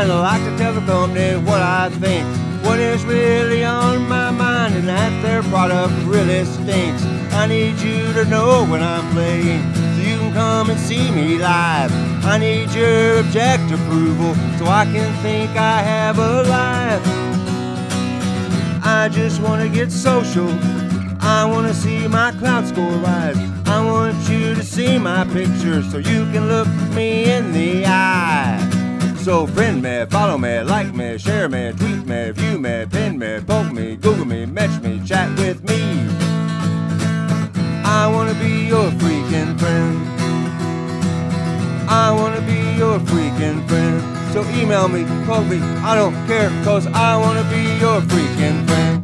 I like to tell the company what I think, what is really on my mind, and that their product really stinks. I need you to know when I'm playing, so you can come and see me live. I need your object approval, so I can think I have a life. I just want to get social. I want to see my clout score rise. I want you to see my picture, so you can look me in the eye. So friend me, follow me, like me, share me, tweet me, view me, pin me, poke me, Google me, message me, chat with me. I want to be your freaking friend. I want to be your freaking friend. So email me, poke me, I don't care, cause I want to be your freaking friend.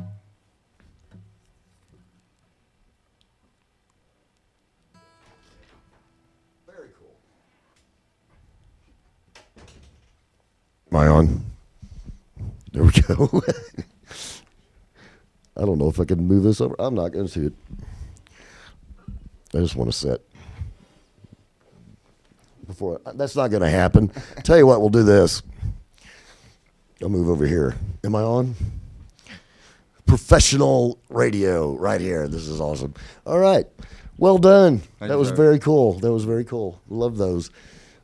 Am I on? There we go. I don't know if I can move this over. I'm not going to see it. I just want to sit. That's not going to happen. Tell you what, we'll do this. I'll move over here. Am I on? Professional radio right here. This is awesome. All right. Well done. That was very cool. That was very cool. Love those.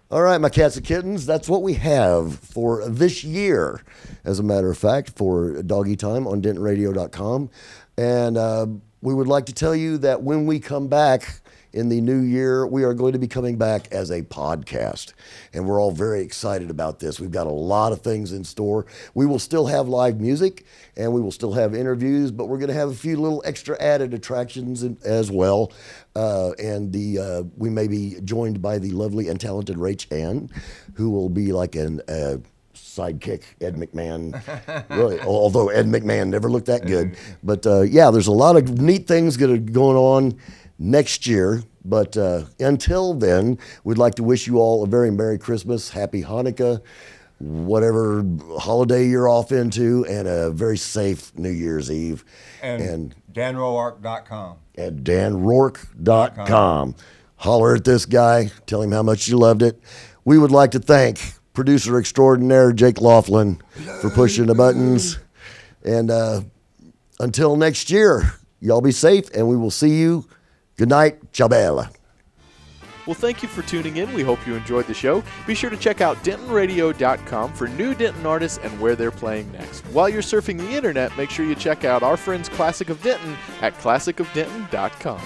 All right, my cats and kittens, that's what we have for this year, as a matter of fact, for Doggie Time on DentonRadio.com. And we would like to tell you that when we come back in the new year, we are going to be coming back as a podcast. And we're all very excited about this. We've got a lot of things in store. We will still have live music, and we will still have interviews, but we're going to have a few little extra added attractions as well. We may be joined by the lovely and talented Rach Ann, who will be like an sidekick Ed McMahon, really, although Ed McMahon never looked that good. But yeah, there's a lot of neat things going on next year. But until then, we'd like to wish you all a very Merry Christmas, Happy Hanukkah, whatever holiday you're off into, and a very safe New Year's Eve. And DanRoark.com. At DanRoark.com. Holler at this guy. Tell him how much you loved it. We would like to thank producer extraordinaire Jake Laughlin for pushing the buttons. And until next year, y'all be safe, and we will see you. Good night. Ciao bella. Well, thank you for tuning in. We hope you enjoyed the show. Be sure to check out DentonRadio.com for new Denton artists and where they're playing next. While you're surfing the internet, make sure you check out our friends Classic of Denton at ClassicofDenton.com.